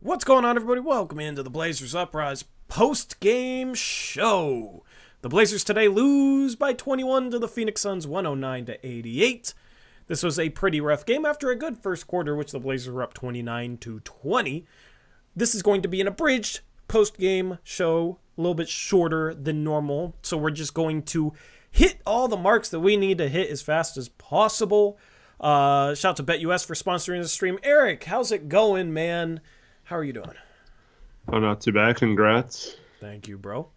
What's going on, everybody? Welcome into the Blazers Uprise post-game show. The Blazers today lose by 21 to the Phoenix Suns, 109-88. This was a pretty rough game after a good first quarter, which the Blazers were up 29-20. This is going to be an abridged post-game show, a little bit shorter than normal, so we're just going to hit all the marks that we need to hit as fast as possible. Shout out to BetUS for sponsoring the stream. Eric, how's it going, man? How are you doing? Oh, not too bad. Congrats. Thank you, bro.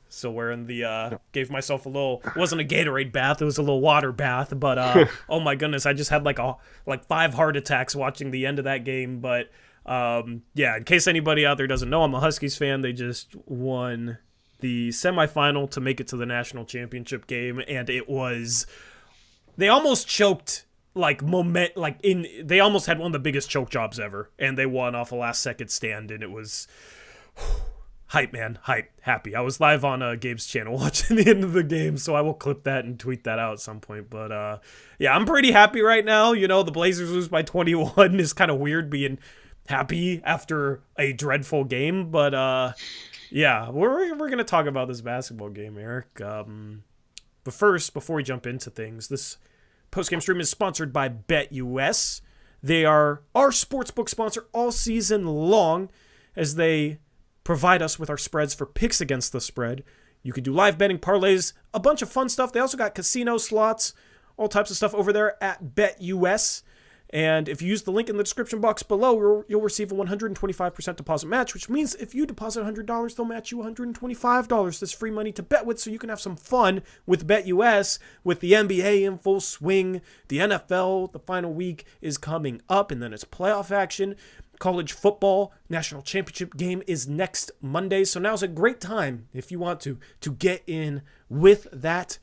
Still wearing the, gave myself a little, it wasn't a Gatorade bath, it was a little water bath, but, oh my goodness, I just had like 5 heart attacks watching the end of that game, but, yeah, in case anybody out there doesn't know, I'm a Huskies fan. They just won the semifinal to make it to the national championship game, and it was, they almost choked. They almost had one of the biggest choke jobs ever, and they won off a last-second stand, and it was hype, man, hype, happy. I was live on Gabe's channel watching the end of the game, so I will clip that and tweet that out at some point. But yeah, I'm pretty happy right now. You know, the Blazers lose by 21 is kind of weird being happy after a dreadful game, but yeah, we're gonna talk about this basketball game, Eric. But first, before we jump into things, this postgame stream is sponsored by BetUS. They are our sportsbook sponsor all season long as they provide us with our spreads for picks against the spread. You can do live betting, parlays, a bunch of fun stuff. They also got casino slots, all types of stuff over there at BetUS. And if you use the link in the description box below, you'll receive a 125% deposit match, which means if you deposit $100, they'll match you $125. That's free money to bet with, so you can have some fun with BetUS with the NBA in full swing. The NFL, the final week is coming up, and then it's playoff action. College football national championship game is next Monday, so now's a great time if you want to get in with that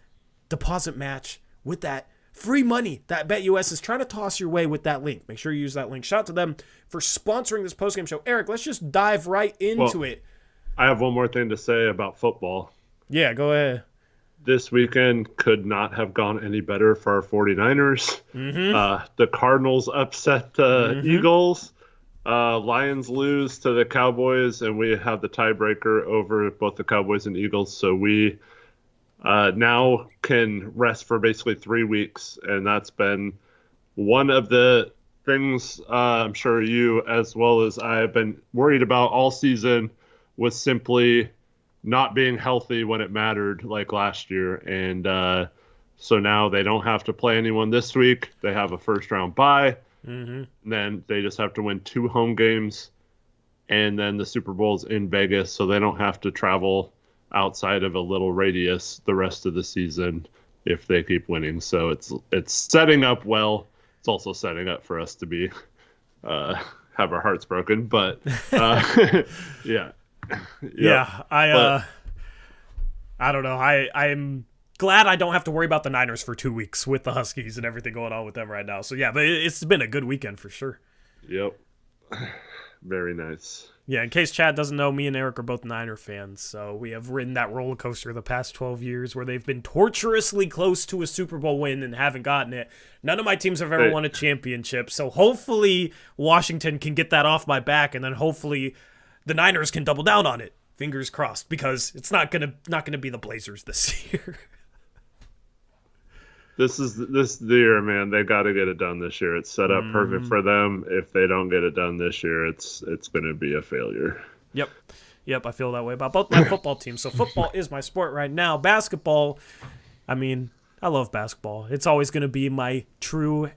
deposit match, with that free money that BetUS is trying to toss your way with that link. Make sure you use that link. Shout out to them for sponsoring this postgame show. Eric, let's just dive right into it. I have one more thing to say about football. Yeah, go ahead. This weekend could not have gone any better for our 49ers. Mm-hmm. The Cardinals upset the Eagles. Lions lose to the Cowboys, and we have the tiebreaker over both the Cowboys and Eagles. So we now can rest for basically 3 weeks, and that's been one of the things I'm sure you as well as I have been worried about all season, was simply not being healthy when it mattered like last year. And so now they don't have to play anyone this week. They have a first-round bye. And then they just have to win 2 home games, and then the Super Bowl's in Vegas, so they don't have to travel outside of a little radius the rest of the season if they keep winning. So it's setting up well. It's also setting up for us to be have our hearts broken, but yeah. I don't know. I'm glad I don't have to worry about the Niners for 2 weeks with the Huskies and everything going on with them right now. So yeah, but it's been a good weekend for sure. Yep. Very nice. Yeah, in case Chad doesn't know, me and Eric are both Niner fans, so we have ridden that roller coaster the past 12 years where they've been torturously close to a Super Bowl win and haven't gotten it. None of my teams have ever won a championship, so hopefully Washington can get that off my back, and then hopefully the Niners can double down on it. Fingers crossed, because it's not gonna be the Blazers this year. This the year, man. They got to get it done this year. It's set up perfect for them. If they don't get it done this year, it's going to be a failure. Yep. I feel that way about both my football teams. So football is my sport right now. Basketball, I mean, I love basketball. It's always going to be my true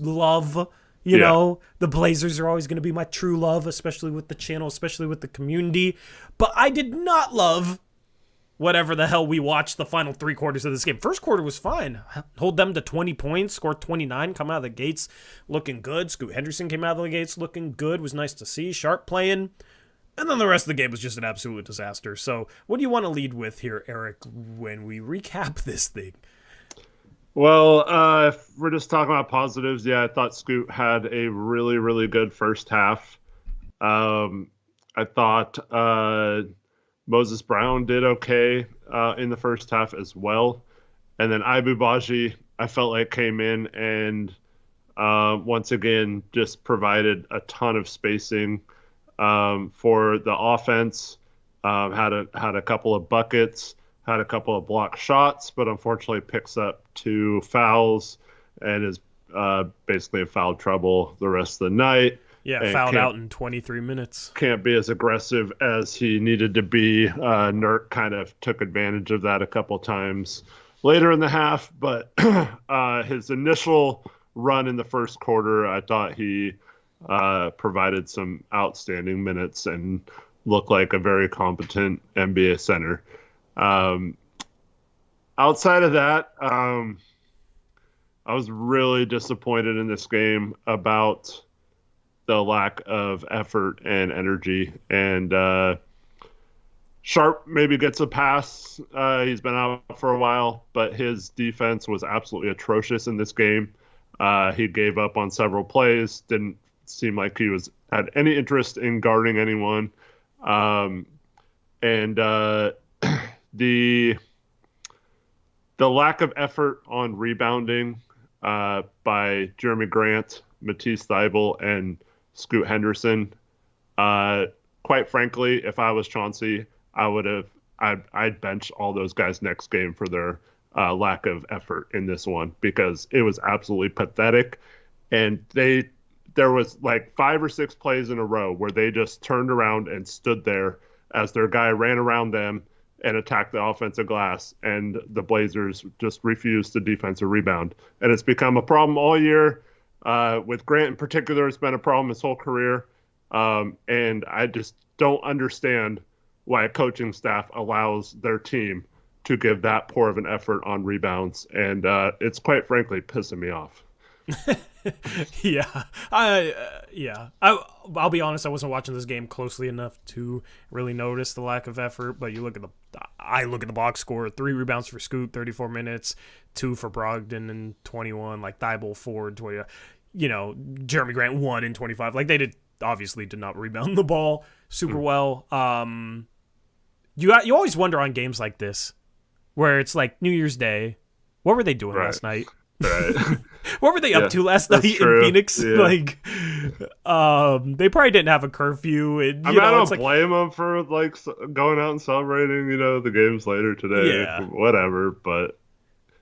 love. You know, the Blazers are always going to be my true love, especially with the channel, especially with the community. But I did not love whatever the hell we watched the final 3 quarters of this game. First quarter was fine. Hold them to 20 points, scored 29, come out of the gates looking good. Scoot Henderson came out of the gates looking good. Was nice to see. Sharp playing. And then the rest of the game was just an absolute disaster. So what do you want to lead with here, Eric, when we recap this thing? Well, if we're just talking about positives, yeah, I thought Scoot had a really, really good first half. I thought Moses Brown did okay in the first half as well. And then Ibu Baji, I felt like came in and once again just provided a ton of spacing For the offense, had a couple of buckets, had a couple of blocked shots, but unfortunately picks up 2 fouls and is basically in foul trouble the rest of the night. Yeah, And fouled out in 23 minutes. Can't be as aggressive as he needed to be. Nurk kind of took advantage of that a couple times later in the half, but his initial run in the first quarter, I thought he provided some outstanding minutes and looked like a very competent NBA center. Outside of that, I was really disappointed in this game about the lack of effort and energy. And Sharp maybe gets a pass. He's been out for a while, but his defense was absolutely atrocious in this game. He gave up on several plays, didn't seem like he had any interest in guarding anyone. And the lack of effort on rebounding by Jeremy Grant, Matisse Thybulle, and Scoot Henderson. Quite frankly, if I was Chauncey, I'd bench all those guys next game for their lack of effort in this one, because it was absolutely pathetic. And there was like 5 or 6 plays in a row where they just turned around and stood there as their guy ran around them and attacked the offensive glass, and the Blazers just refused to defensive rebound. And it's become a problem all year. With Grant in particular, it's been a problem his whole career. And I just don't understand why a coaching staff allows their team to give that poor of an effort on rebounds. And it's quite frankly pissing me off. Yeah. I'll be honest, I wasn't watching this game closely enough to really notice the lack of effort, but I look at the box score: 3 rebounds for Scoot, 34 minutes, 2 for Brogdon in 21, like Thybulle 4 in 20, Jeremy Grant 1 in 25. Like, they obviously did not rebound the ball super well. You always wonder on games like this, where it's like New Year's Day, what were they doing last night? Right. What were they up to last night in Phoenix? Yeah. Like, they probably didn't have a curfew. And, I don't blame them for like going out and celebrating, the games later today. Yeah. Whatever, but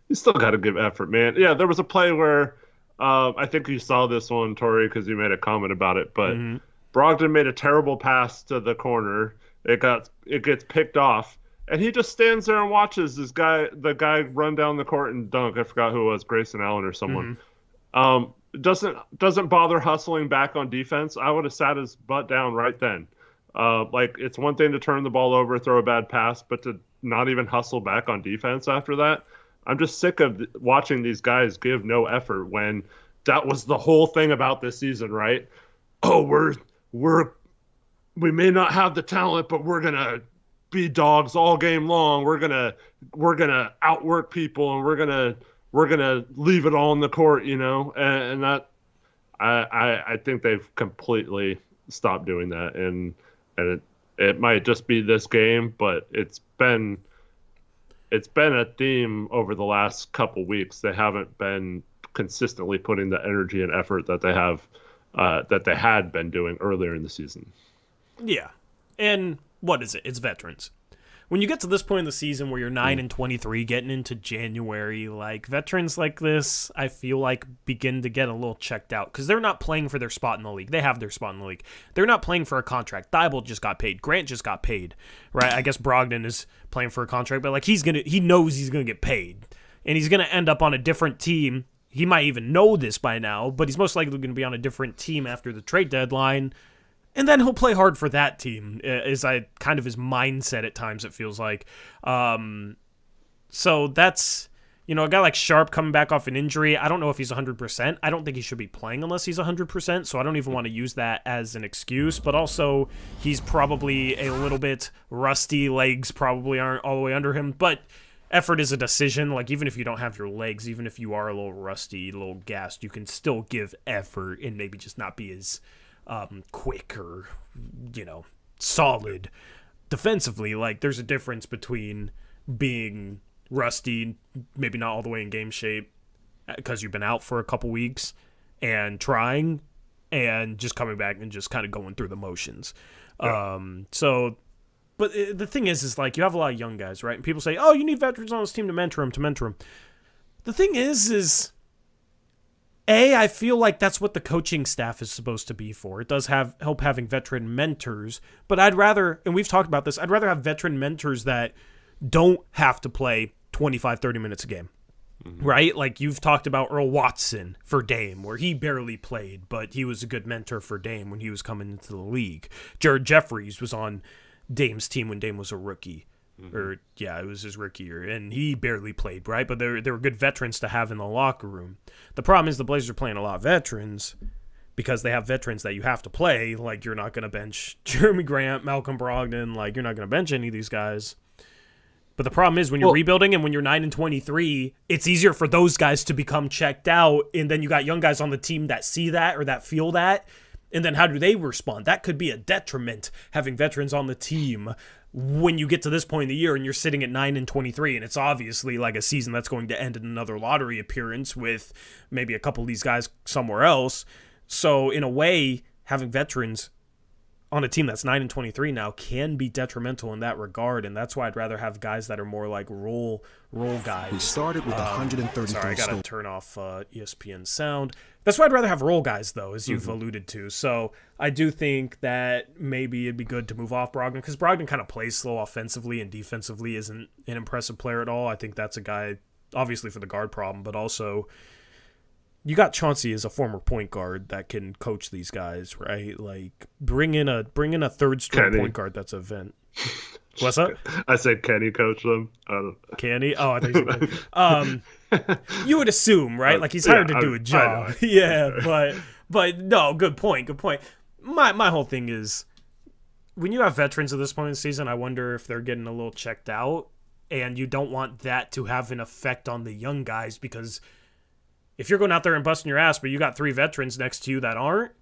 you still got to give effort, man. Yeah, there was a play where I think you saw this one, Tori, because you made a comment about it. But Brogdon made a terrible pass to the corner. It gets picked off. And he just stands there and watches the guy run down the court and dunk. I forgot who it was, Grayson Allen or someone. Doesn't bother hustling back on defense. I would have sat his butt down right then. It's one thing to turn the ball over, throw a bad pass, but to not even hustle back on defense after that. I'm just sick of watching these guys give no effort when that was the whole thing about this season, right? Oh, we may not have the talent, but we're gonna be dogs all game long. We're gonna outwork people, and we're gonna leave it all on the court, and that I think they've completely stopped doing that, and it might just be this game, but it's been a theme over the last couple weeks. They haven't been consistently putting the energy and effort that they had been doing earlier in the season. Yeah, and what is it? It's veterans. When you get to this point in the season where you're 9-23, getting into January, like, veterans like this, I feel like begin to get a little checked out because they're not playing for their spot in the league. They have their spot in the league. They're not playing for a contract. Thybulle just got paid. Grant just got paid, right? I guess Brogdon is playing for a contract, but like he knows he's gonna get paid, and he's gonna end up on a different team. He might even know this by now, but he's most likely going to be on a different team after the trade deadline. And then he'll play hard for that team, is kind of his mindset at times, it feels like. So that's, a guy like Sharp coming back off an injury. I don't know if he's 100%. I don't think he should be playing unless he's 100%, so I don't even want to use that as an excuse. But also, he's probably a little bit rusty. Legs probably aren't all the way under him. But effort is a decision. Like, even if you don't have your legs, even if you are a little rusty, a little gassed, you can still give effort and maybe just not be as quick or, solid defensively. Like, there's a difference between being rusty, maybe not all the way in game shape because you've been out for a couple weeks, and trying, and just coming back and just kind of going through the motions. Yeah. But the thing is like you have a lot of young guys, right? And people say, oh, you need veterans on this team to mentor them. The thing is I feel like that's what the coaching staff is supposed to be for. It does help having veteran mentors, but I'd rather, and we've talked about this, I'd rather have veteran mentors that don't have to play 25, 30 minutes a game, right? Like you've talked about Earl Watson for Dame, where he barely played, but he was a good mentor for Dame when he was coming into the league. Jared Jeffries was on Dame's team when Dame was a rookie. It was his rookie year, and he barely played, right? But they were good veterans to have in the locker room. The problem is the Blazers are playing a lot of veterans because they have veterans that you have to play. Like, you're not going to bench Jeremy Grant, Malcolm Brogdon. Like, you're not going to bench any of these guys. But the problem is when you're rebuilding and when you're 9-23, it's easier for those guys to become checked out, and then you got young guys on the team that see that or that feel that. And then how do they respond? That could be a detriment, having veterans on the team when you get to this point in the year and you're sitting at 9-23, and it's obviously like a season that's going to end in another lottery appearance with maybe a couple of these guys somewhere else. So in a way, having veterans on a team that's 9-23 now can be detrimental in that regard, and that's why I'd rather have guys that are more like role guys. We started with 133. Sorry, I gotta turn off ESPN sound. That's why I'd rather have role guys, though, as you've alluded to. So I do think that maybe it'd be good to move off Brogdon, because Brogdon kind of plays slow offensively and defensively isn't an impressive player at all. I think that's a guy, obviously for the guard problem, but also you got Chauncey as a former point guard that can coach these guys, right? Like bring in a third string point guard that's a vent. What's up? I said, can he coach them? Can he? Oh, I think so. You would assume, right? Like he's hired to do a job. Yeah, but no, good point. My whole thing is when you have veterans at this point in the season, I wonder if they're getting a little checked out, and you don't want that to have an effect on the young guys, because if you're going out there and busting your ass, but you got 3 veterans next to you that aren't,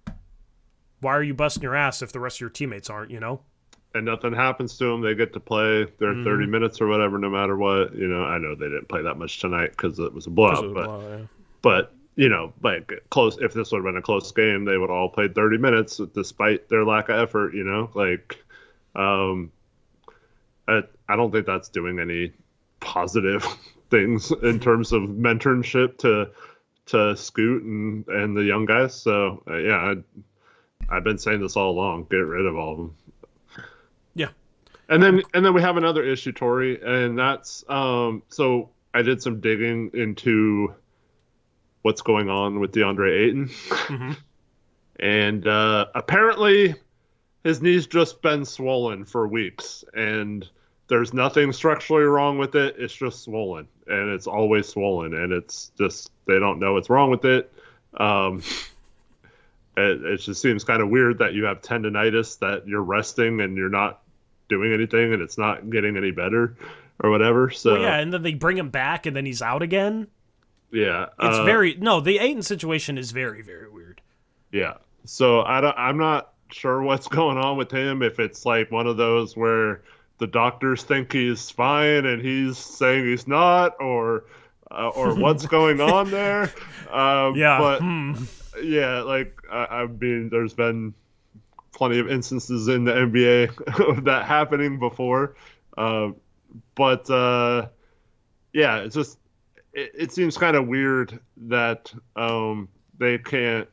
why are you busting your ass if the rest of your teammates aren't, you know? And nothing happens to them. They get to play their 30 minutes or whatever, no matter what. You know, I know they didn't play that much tonight because it was a blowout. But, you know, like close. If this would have been a close game, they would all played 30 minutes despite their lack of effort, you know? Like, I don't think that's doing any positive things in terms of mentorship to Scoot and the young guys. So, I've been saying this all along. Get rid of all of them. Yeah. And then we have another issue, Tori, and that's so I did some digging into what's going on with Deandre Ayton. And apparently his knee's just been swollen for weeks, and there's nothing structurally wrong with it. It's just swollen, and it's always swollen, and it's just they don't know what's wrong with it. It just seems kind of weird that you have tendonitis that you're resting and you're not doing anything and it's not getting any better or whatever. So and then they bring him back and then he's out again. Yeah, it's the Ayton situation is very, very weird. Yeah, so I'm not sure what's going on with him. If it's like one of those where the doctors think he's fine and he's saying he's not, or what's going on there. Yeah, like I mean, there's been plenty of instances in the NBA of that happening before, but it's just it seems kind of weird that they can't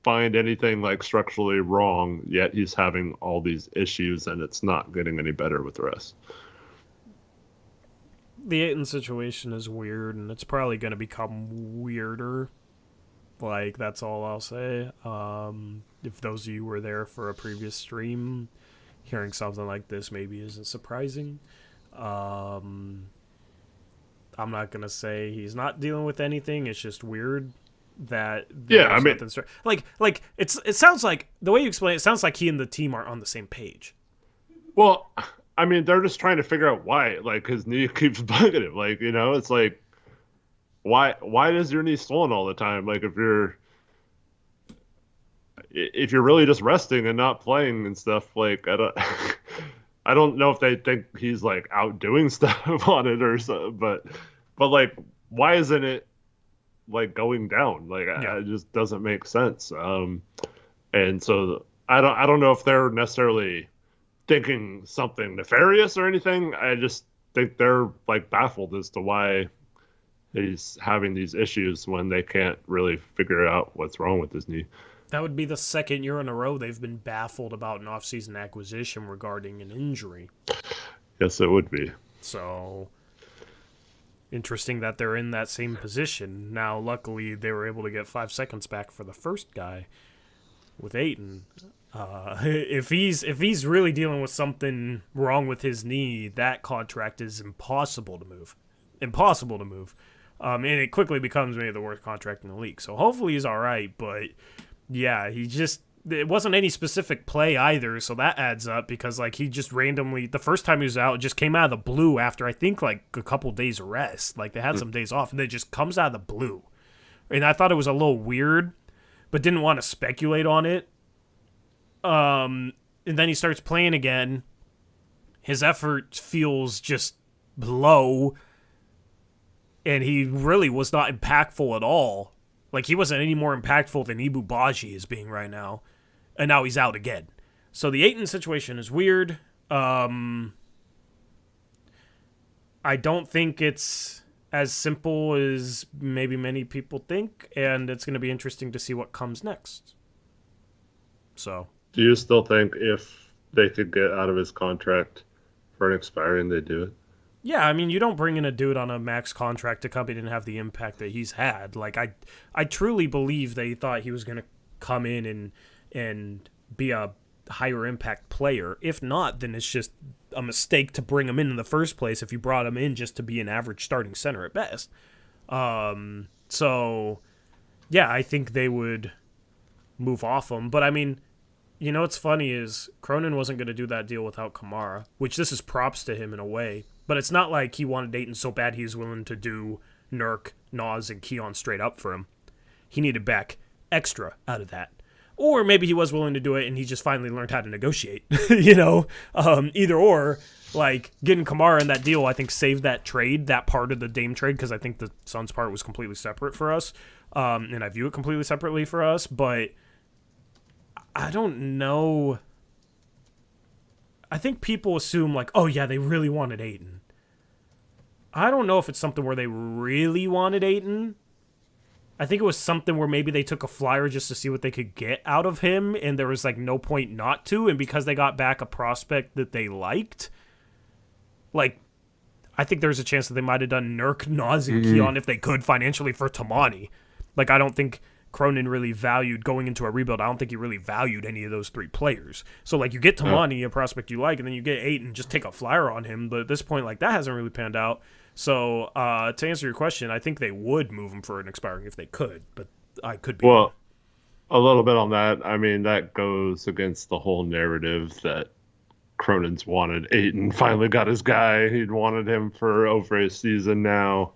find anything like structurally wrong, yet he's having all these issues and it's not getting any better with the rest. The Ayton situation is weird, and it's probably going to become weirder. Like, that's all I'll say. If those of you were there for a previous stream, hearing something like this maybe isn't surprising. I'm not going to say he's not dealing with anything. It's just weird that it sounds like the way you explain it sounds like he and the team aren't on the same page. Well, I mean, they're just trying to figure out why, like, his knee keeps bugging him. Like, you know, it's like, why does your knee swollen all the time? Like, if you're really just resting and not playing and stuff, like, I don't know if they think he's like out doing stuff on it or so, but like, why isn't it like going down? Like, it just doesn't make sense. And so I don't know if they're necessarily thinking something nefarious or anything. I just think they're like baffled as to why he's having these issues when they can't really figure out what's wrong with his knee. That would be the second year in a row they've been baffled about an offseason acquisition regarding an injury. Yes, it would be. So, interesting that they're in that same position. Now, luckily, they were able to get 5 seconds back for the first guy with Ayton. If he's really dealing with something wrong with his knee, that contract is impossible to move. Impossible to move. And it quickly becomes maybe the worst contract in the league. So hopefully he's all right, but yeah, it wasn't any specific play either, so that adds up because like he just randomly, the first time he was out, just came out of the blue after I think like a couple days of rest. Like they had some days off, and then it just comes out of the blue. And I thought it was a little weird, but didn't want to speculate on it. And then he starts playing again. His effort feels just low, and he really was not impactful at all. Like, he wasn't any more impactful than Ibu Baji is being right now. And now he's out again. So the Ayton situation is weird. I don't think it's as simple as maybe many people think. And it's going to be interesting to see what comes next. So. Do you still think if they could get out of his contract for an expiring, they'd do it? Yeah, I mean, you don't bring in a dude on a max contract to come in and have the impact that he's had. Like, I truly believe they thought he was going to come in and be a higher impact player. If not, then it's just a mistake to bring him in the first place if you brought him in just to be an average starting center at best. So, yeah, I think they would move off him. But, I mean, you know what's funny is Cronin wasn't going to do that deal without Kamara, which this is props to him in a way. But it's not like he wanted Ayton so bad he was willing to do Nurk, Nas, and Keon straight up for him. He needed back extra out of that. Or maybe he was willing to do it and he just finally learned how to negotiate. Either or. Like, getting Kamara in that deal, I think, saved that trade, that part of the Dame trade, because I think the Suns part was completely separate for us. And I view it completely separately for us. But I don't know. I think people assume, like, oh, yeah, they really wanted Ayton. I don't know if it's something where they really wanted Ayton. I think it was something where maybe they took a flyer just to see what they could get out of him, and there was, like, no point not to, and because they got back a prospect that they liked, like, I think there's a chance that they might have done Nurk, Nas, and Keon if they could financially for Tamani. Like, I don't think Cronin really valued going into a rebuild. I don't think he really valued any of those three players. So, like, you get Tamani, a prospect you like, and then you get Ayton, just take a flyer on him. But at this point, like, that hasn't really panned out. So, to answer your question, I think they would move him for an expiring if they could. But I could be. Well, a little bit on that. I mean, that goes against the whole narrative that Cronin's wanted Ayton. Finally got his guy. He'd wanted him for over a season now.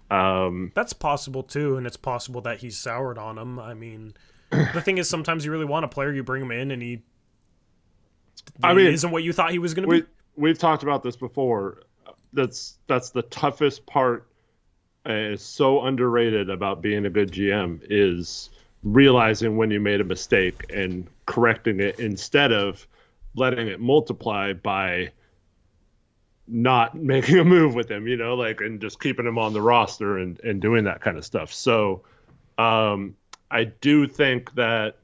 That's possible too, and it's possible that he's soured on him. I mean, the thing is, sometimes you really want a player, you bring him in, and he isn't what you thought he was going to be. We've talked about this before. That's the toughest part. Is so underrated about being a good GM is realizing when you made a mistake and correcting it instead of letting it multiply by not making a move with him, and just keeping him on the roster and doing that kind of stuff. So I do think that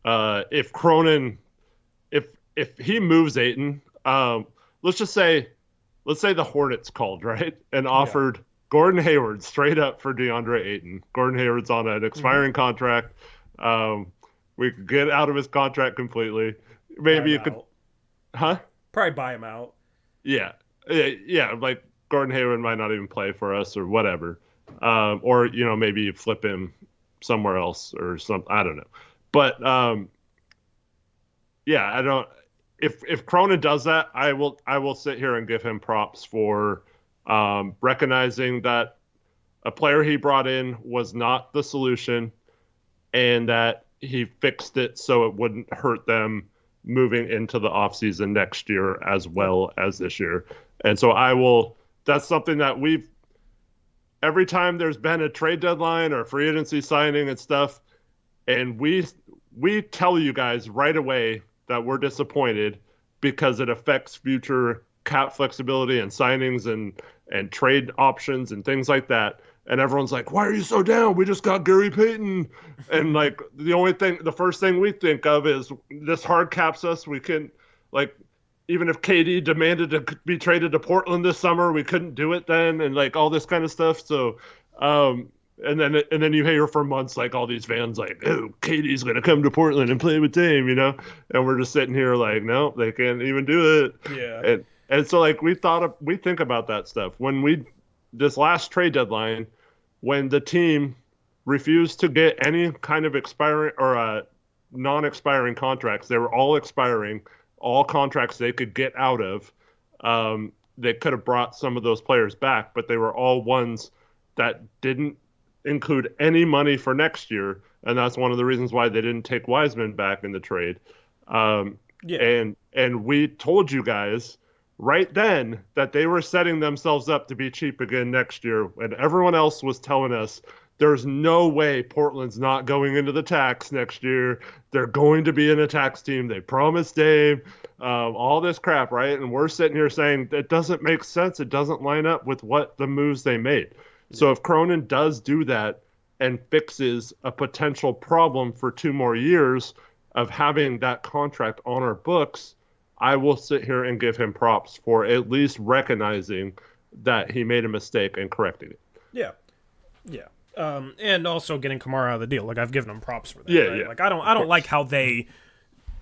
if Cronin, if he moves Ayton, let's say the Hornets called, right, and offered Gordon Hayward straight up for DeAndre Ayton. Gordon Hayward's on an expiring contract. We could get out of his contract completely. Maybe you could, Probably buy him out. Yeah. Like Gordon Hayward might not even play for us or whatever. Or maybe you flip him somewhere else or something. I don't know. But I don't. If Cronin does that, I will sit here and give him props for recognizing that a player he brought in was not the solution, and that he fixed it so it wouldn't hurt them moving into the offseason next year as well as this year. And so that's something that every time there's been a trade deadline or free agency signing and stuff, and we we tell you guys right away that we're disappointed because it affects future cap flexibility and signings and trade options and things like that. And everyone's like, why are you so down? We just got Gary Payton. And like the first thing we think of is this hard caps us. We can like, even if KD demanded to be traded to Portland this summer, we couldn't do it then, and like all this kind of stuff. So, and then you hear for months like all these fans like, oh, KD's gonna come to Portland and play with Dame, and we're just sitting here like, no, they can't even do it. Yeah. And so like we think about that stuff when this last trade deadline, when the team refused to get any kind of expiring or non-expiring contracts, they were all expiring. All contracts they could get out of, they could have brought some of those players back, but they were all ones that didn't include any money for next year, and that's one of the reasons why they didn't take Wiseman back in the trade. And we told you guys right then that they were setting themselves up to be cheap again next year, and everyone else was telling us there's no way Portland's not going into the tax next year. They're going to be an attacks team. They promised Dame, all this crap, right? And we're sitting here saying it doesn't make sense. It doesn't line up with what the moves they made. So if Cronin does do that and fixes a potential problem for 2 more years of having that contract on our books, I will sit here and give him props for at least recognizing that he made a mistake and correcting it. Yeah. Yeah. And also getting Kamara out of the deal. Like, I've given them props for that. Yeah, right? yeah. Like, I don't like how they,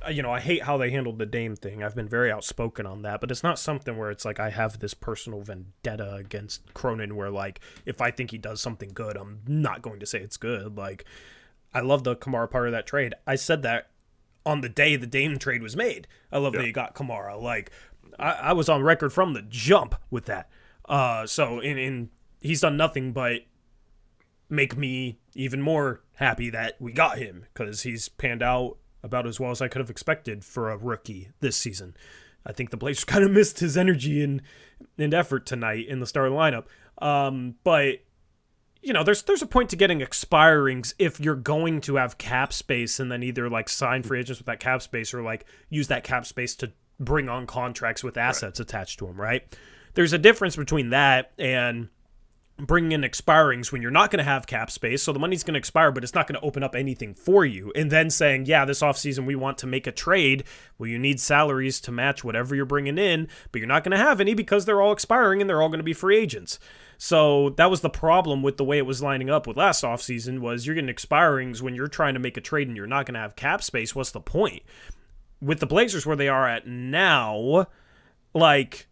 I hate how they handled the Dame thing. I've been very outspoken on that, but it's not something where it's like I have this personal vendetta against Cronin where, like, if I think he does something good, I'm not going to say it's good. Like, I love the Kamara part of that trade. I said that on the day the Dame trade was made. I love that you got Kamara. Like, I was on record from the jump with that. So he's done nothing but make me even more happy that we got him, because he's panned out about as well as I could have expected for a rookie this season. I think the Blazers kind of missed his energy and effort tonight in the starting lineup. But there's a point to getting expirings if you're going to have cap space and then either like sign free agents with that cap space or like use that cap space to bring on contracts with assets attached to them, right? There's a difference between that and bringing in expirings when you're not going to have cap space, so the money's going to expire, but it's not going to open up anything for you. And then saying, yeah, this offseason we want to make a trade. Well, you need salaries to match whatever you're bringing in, but you're not going to have any because they're all expiring and they're all going to be free agents. So that was the problem with the way it was lining up with last offseason, was you're getting expirings when you're trying to make a trade and you're not going to have cap space. What's the point? With the Blazers where they are at now, like,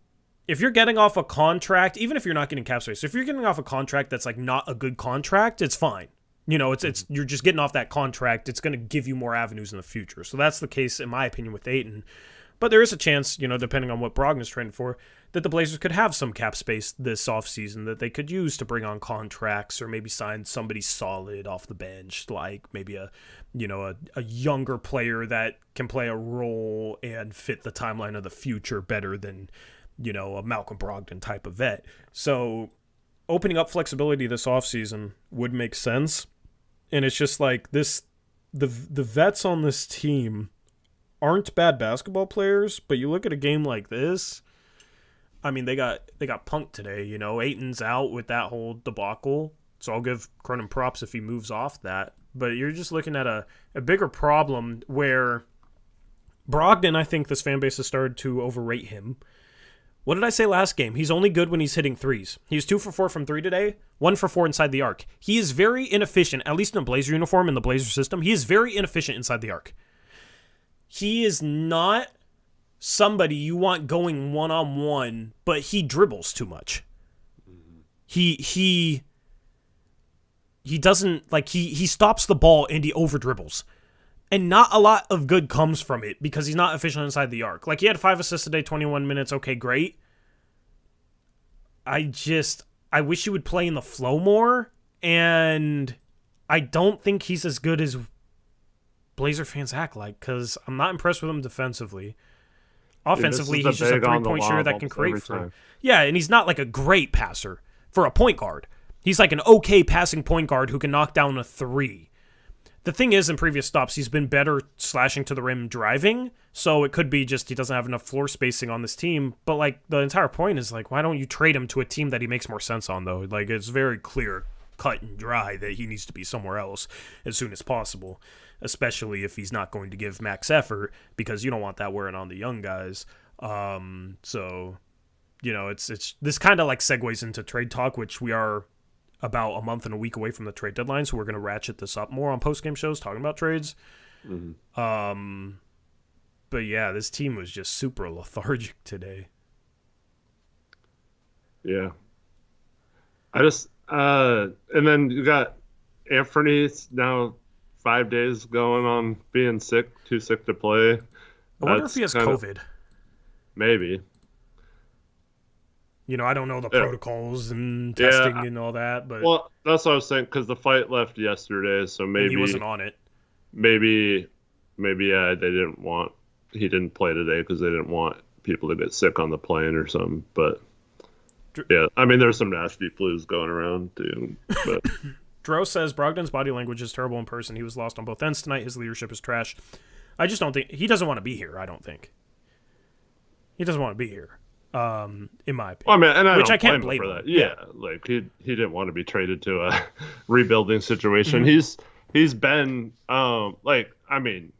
if you're getting off a contract, even if you're not getting cap space, if you're getting off a contract that's like not a good contract, it's fine. It's you're just getting off that contract. It's going to give you more avenues in the future. So that's the case, in my opinion, with Ayton. But there is a chance, depending on what Brogdon's training for, that the Blazers could have some cap space this offseason that they could use to bring on contracts or maybe sign somebody solid off the bench, like maybe a younger player that can play a role and fit the timeline of the future better than a Malcolm Brogdon type of vet. So opening up flexibility this offseason would make sense. And it's just like this, the vets on this team aren't bad basketball players, but you look at a game like this, I mean, they got punked today. Ayton's out with that whole debacle. So I'll give Cronin props if he moves off that. But you're just looking at a bigger problem where Brogdon, I think this fan base has started to overrate him. What did I say last game? He's only good when he's hitting threes. He was 2 for 4 from 3 today, 1 for 4 inside the arc. He is very inefficient, at least in a Blazer uniform, in the Blazer system. He is very inefficient inside the arc. He is not somebody you want going one-on-one, but he dribbles too much. He doesn't, like, he stops the ball and he over-dribbles. And not a lot of good comes from it because he's not efficient inside the arc. Like, he had 5 assists today, 21 minutes. Okay, great. I wish he would play in the flow more. And I don't think he's as good as Blazer fans act like, because I'm not impressed with him defensively. Offensively, he's just a three-point shooter that can create for. Yeah, and he's not like a great passer for a point guard. He's like an okay passing point guard who can knock down a 3. the thing is, in previous stops, he's been better slashing to the rim driving, so it could be just he doesn't have enough floor spacing on this team. But, like, the entire point is, like, why don't you trade him to a team that he makes more sense on, though? Like, it's very clear, cut and dry, that he needs to be somewhere else as soon as possible, especially if he's not going to give max effort, because you don't want that wearing on the young guys. So, you know, it's this kind of, like, segues into trade talk, which we are about a month and a week away from the trade deadline, so we're going to ratchet this up more on post-game shows talking about trades. Mm-hmm. But yeah, this team was just super lethargic today. Yeah. I just and then you got Anthony's now 5 days going on being sick, too sick to play. I wonder if he has COVID. Maybe. You know, I don't know the protocols and testing and all that, but well, that's what I was saying, because the fight left yesterday, so maybe he wasn't on it. Maybe, he didn't play today because they didn't want people to get sick on the plane or something. But yeah, I mean, there's some nasty flus going around too. But Dro says Brogdon's body language is terrible in person. He was lost on both ends tonight. His leadership is trash. I just don't think he doesn't want to be here. I don't think he doesn't want to be here. In my opinion, well, I mean, and I can't blame for him that. Yeah, like he didn't want to be traded to a rebuilding situation. Mm-hmm. He's been like, I mean,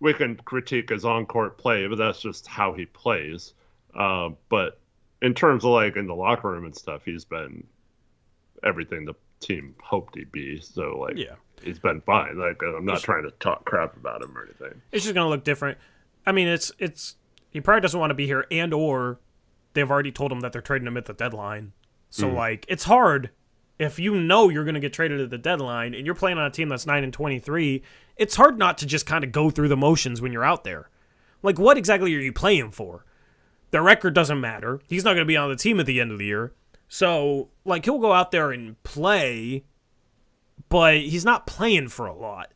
we can critique his on-court play, but that's just how he plays. But in terms of like in the locker room and stuff, he's been everything the team hoped he'd be. So like, he's been fine. Like, I'm not trying to talk crap about him or anything. It's just gonna look different. I mean, it's he probably doesn't want to be here, and or they've already told him that they're trading him at the deadline. So, like, it's hard if you know you're going to get traded at the deadline and you're playing on a team that's 9-23. It's hard not to just kind of go through the motions when you're out there. Like, what exactly are you playing for? Their record doesn't matter. He's not going to be on the team at the end of the year. So, like, he'll go out there and play, but he's not playing for a lot.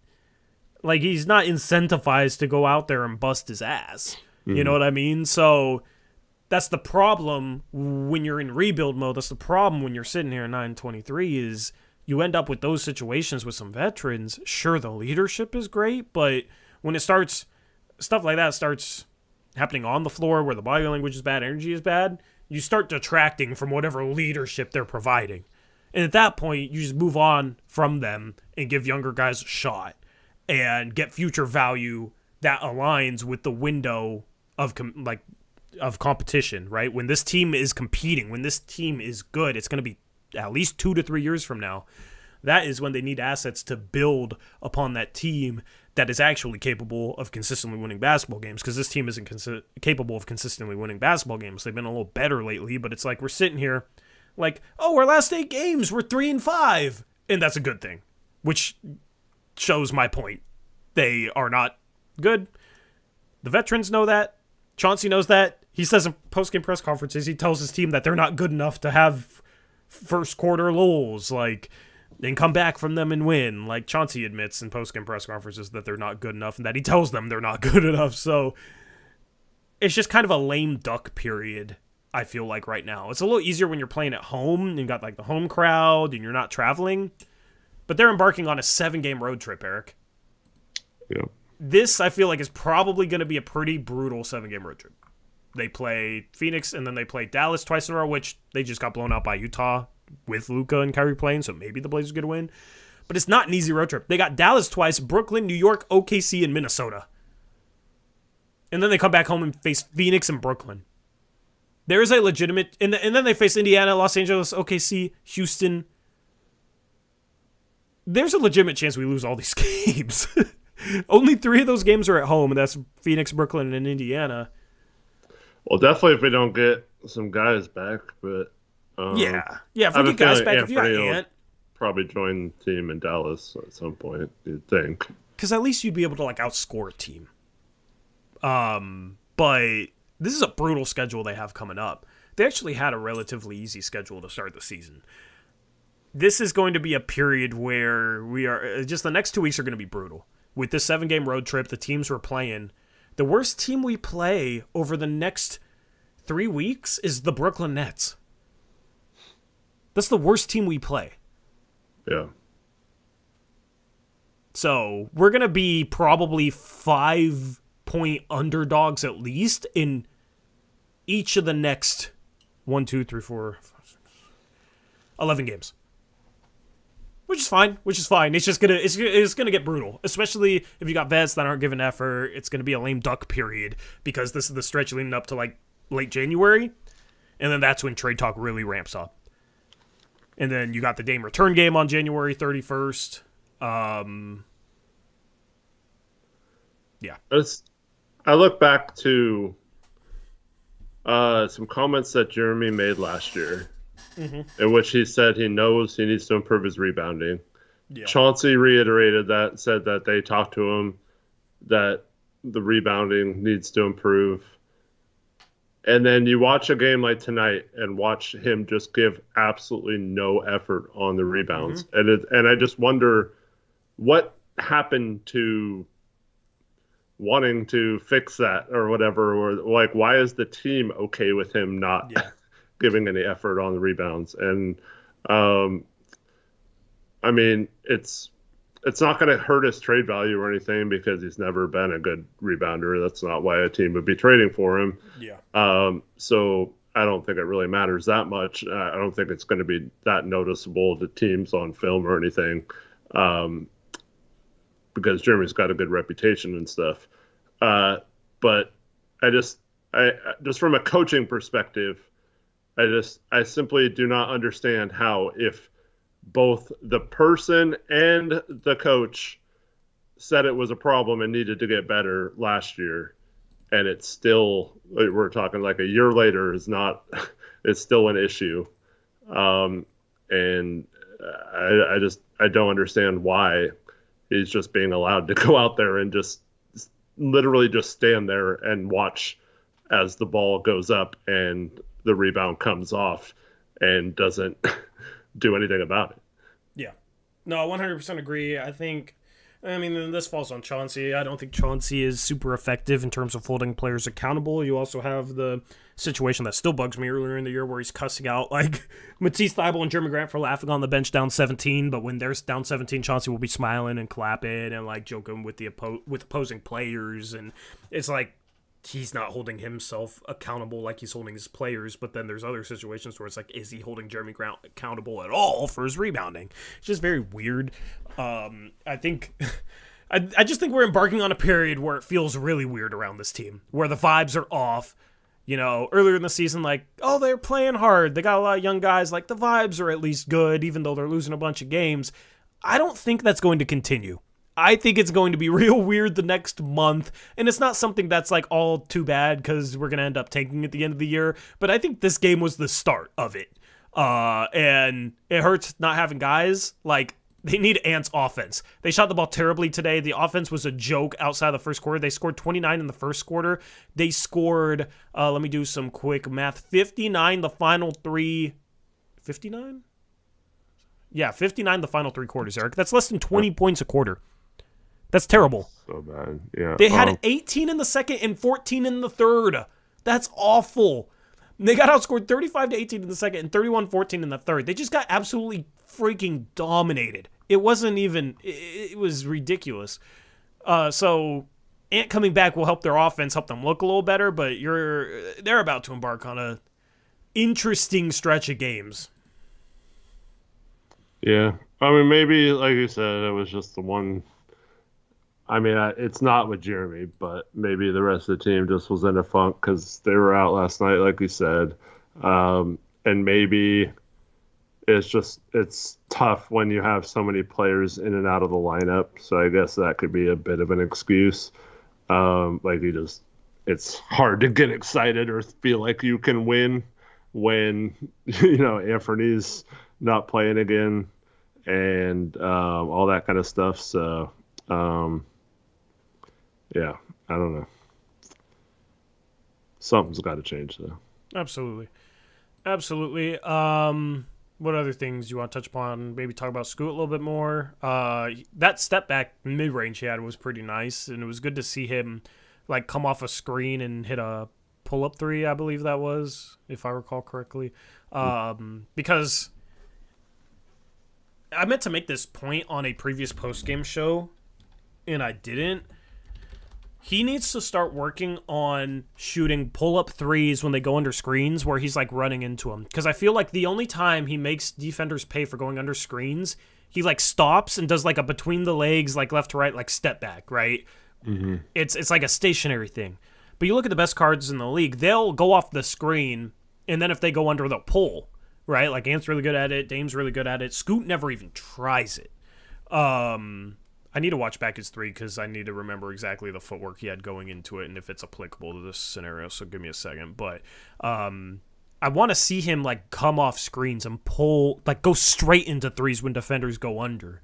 Like, he's not incentivized to go out there and bust his ass. You know what I mean? So that's the problem when you're in rebuild mode. That's the problem when you're sitting here at 9-23 is you end up with those situations with some veterans. Sure, the leadership is great, but when it starts, stuff like that starts happening on the floor where the body language is bad, energy is bad, you start detracting from whatever leadership they're providing. And at that point, you just move on from them and give younger guys a shot and get future value that aligns with the window of competition, right? When this team is competing, when this team is good, it's going to be at least 2 to 3 years from now. That is when they need assets to build upon that team that is actually capable of consistently winning basketball games, because this team isn't capable of consistently winning basketball games. They've been a little better lately, but it's like we're sitting here like, oh, our last 8 games, we're 3-5, and that's a good thing, which shows my point. They are not good. The veterans know that. Chauncey knows that. He says in post-game press conferences, he tells his team that they're not good enough to have first quarter lulls, like, and come back from them and win. Like, Chauncey admits in post-game press conferences that they're not good enough and that he tells them they're not good enough. So it's just kind of a lame duck period, I feel like, right now. It's a little easier when you're playing at home and you got, like, the home crowd and you're not traveling. But they're embarking on a 7-game road trip, Eric. Yeah. This, I feel like, is probably going to be a pretty brutal 7-game road trip. They play Phoenix, and then they play Dallas twice in a row, which they just got blown out by Utah with Luka and Kyrie playing, so maybe the Blazers get a win. But it's not an easy road trip. They got Dallas twice, Brooklyn, New York, OKC, and Minnesota. And then they come back home and face Phoenix and Brooklyn. There is a legitimate... And then they face Indiana, Los Angeles, OKC, Houston. There's a legitimate chance we lose all these games. Only 3 of those games are at home, and that's Phoenix, Brooklyn, and Indiana. Well, definitely if we don't get some guys back, but yeah, if we get guys back, if you got Ant, probably join the team in Dallas at some point, you'd think. Because at least you'd be able to like outscore a team. But this is a brutal schedule they have coming up. They actually had a relatively easy schedule to start the season. This is going to be a period where we are just the next 2 weeks are going to be brutal. With this 7-game road trip, the teams we're playing, the worst team we play over the next 3 weeks is the Brooklyn Nets. That's the worst team we play. Yeah. So we're going to be probably 5-point underdogs at least in each of the next 1, 2, 3, 4, 5, 6, 11 games. Which is fine. It's just gonna get brutal, especially if you got vets that aren't giving effort. It's gonna be a lame duck period because this is the stretch leading up to like late January, and then that's when trade talk really ramps up. And then you got the Dame return game on January 31st. Yeah. I look back to some comments that Jeremy made last year, in which he said he knows he needs to improve his rebounding. Yeah. Chauncey reiterated that, said that they talked to him that the rebounding needs to improve. And then you watch a game like tonight and watch him just give absolutely no effort on the rebounds. And I just wonder what happened to wanting to fix that or whatever, or like, why is the team okay with him not giving any effort on the rebounds? And I mean, it's not going to hurt his trade value or anything because he's never been a good rebounder. That's not why a team would be trading for him. Yeah. So I don't think it really matters that much. I don't think it's going to be that noticeable to teams on film or anything, because Jeremy's got a good reputation and stuff. But I just from a coaching perspective, I simply do not understand how, if both the person and the coach said it was a problem and needed to get better last year, and it's still, we're talking like a year later, it's still an issue. And I don't understand why he's just being allowed to go out there and just literally just stand there and watch as the ball goes up and the rebound comes off and doesn't do anything about it. Yeah. No, 100% agree. I mean, this falls on Chauncey. I don't think Chauncey is super effective in terms of holding players accountable. You also have the situation that still bugs me earlier in the year where he's cussing out like Matisse Thybulle and Jeremy Grant for laughing on the bench down 17, but when they're down 17, Chauncey will be smiling and clapping and like joking with with opposing players, and it's like he's not holding himself accountable like he's holding his players. But then there's other situations where it's like, is he holding Jeremy Grant accountable at all for his rebounding? It's just very weird. I just think we're embarking on a period where it feels really weird around this team, where the vibes are off. You know, earlier in the season, like, oh, they're playing hard. They got a lot of young guys. Like, the vibes are at least good, even though they're losing a bunch of games. I don't think that's going to continue. I think it's going to be real weird the next month, and it's not something that's like all too bad because we're going to end up tanking at the end of the year, but I think this game was the start of it. And it hurts not having guys. Like, they need Ant's offense. They shot the ball terribly today. The offense was a joke outside the first quarter. They scored 29 in the first quarter. They scored, let me do some quick math, 59 the final three. 59? Yeah, 59 the final three quarters, Eric. That's less than 20 points a quarter. That's terrible. So bad, yeah. They had 18 in the second and 14 in the third. That's awful. They got outscored 35-18 in the second and 31-14 in the third. They just got absolutely freaking dominated. It wasn't even, it was ridiculous. So Ant coming back will help their offense, help them look a little better, but they're about to embark on a interesting stretch of games. Yeah. I mean, maybe, like you said, it was just the one. I mean, it's not with Jeremy, but maybe the rest of the team just was in a funk because they were out last night, like you said. And maybe it's tough when you have so many players in and out of the lineup. So I guess that could be a bit of an excuse. It's hard to get excited or feel like you can win when, Anthony's not playing again and all that kind of stuff. So, yeah, I don't know. Something's got to change, though. Absolutely. What other things you want to touch upon? Maybe talk about Scoot a little bit more. That step back mid-range he had was pretty nice, and it was good to see him like come off a screen and hit a pull-up three, I believe that was, if I recall correctly. Because I meant to make this point on a previous post-game show, and I didn't. He needs to start working on shooting pull-up threes when they go under screens where he's, like, running into them. Because I feel like the only time he makes defenders pay for going under screens, he, like, stops and does, like, a between the legs, like, left to right, like, step back, right? Mm-hmm. It's like a stationary thing. But you look at the best cards in the league, they'll go off the screen, and then if they go under, they'll pull, right? Like, Ant's really good at it, Dame's really good at it. Scoot never even tries it. I need to watch back his 3 because I need to remember exactly the footwork he had going into it and if it's applicable to this scenario, so give me a second. But I want to see him, like, come off screens and pull, like, go straight into threes when defenders go under.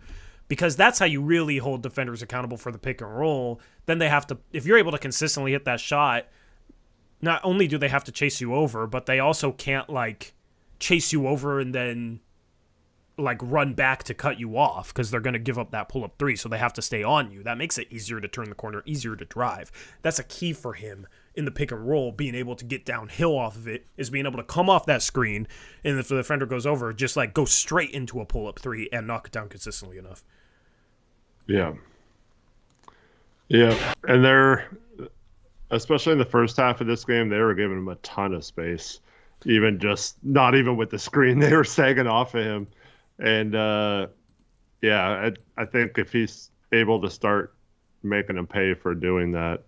Because that's how you really hold defenders accountable for the pick and roll. Then they have to, if you're able to consistently hit that shot, not only do they have to chase you over, but they also can't, like, chase you over and then, like, run back to cut you off because they're going to give up that pull-up 3, so they have to stay on you. That makes it easier to turn the corner, easier to drive. That's a key for him in the pick and roll, being able to get downhill off of it, is being able to come off that screen, and if the defender goes over, just, like, go straight into a pull-up 3 and knock it down consistently enough. Yeah. Yeah, and they're, especially in the first half of this game, they were giving him a ton of space. Not even with the screen, they were sagging off of him. And, yeah, I think if he's able to start making him pay for doing that,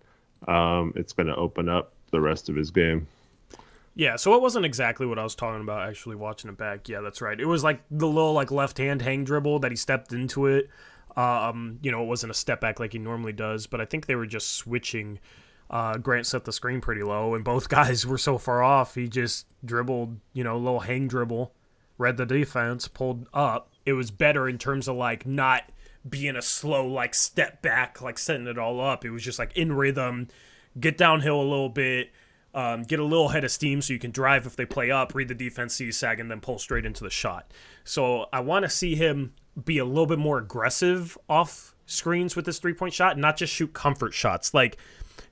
it's going to open up the rest of his game. Yeah, so it wasn't exactly what I was talking about actually watching it back. Yeah, that's right. It was like the little, like, left-hand hang dribble that he stepped into it. It wasn't a step back like he normally does, but I think they were just switching. Grant set the screen pretty low, and both guys were so far off, he just dribbled, a little hang dribble, read the defense, pulled up. It was better in terms of, like, not being a slow, like, step back, like, setting it all up. It was just, like, in rhythm, get downhill a little bit, get a little head of steam so you can drive if they play up, read the defense, see you sag, and then pull straight into the shot. So I want to see him be a little bit more aggressive off screens with his three-point shot, not just shoot comfort shots. Like,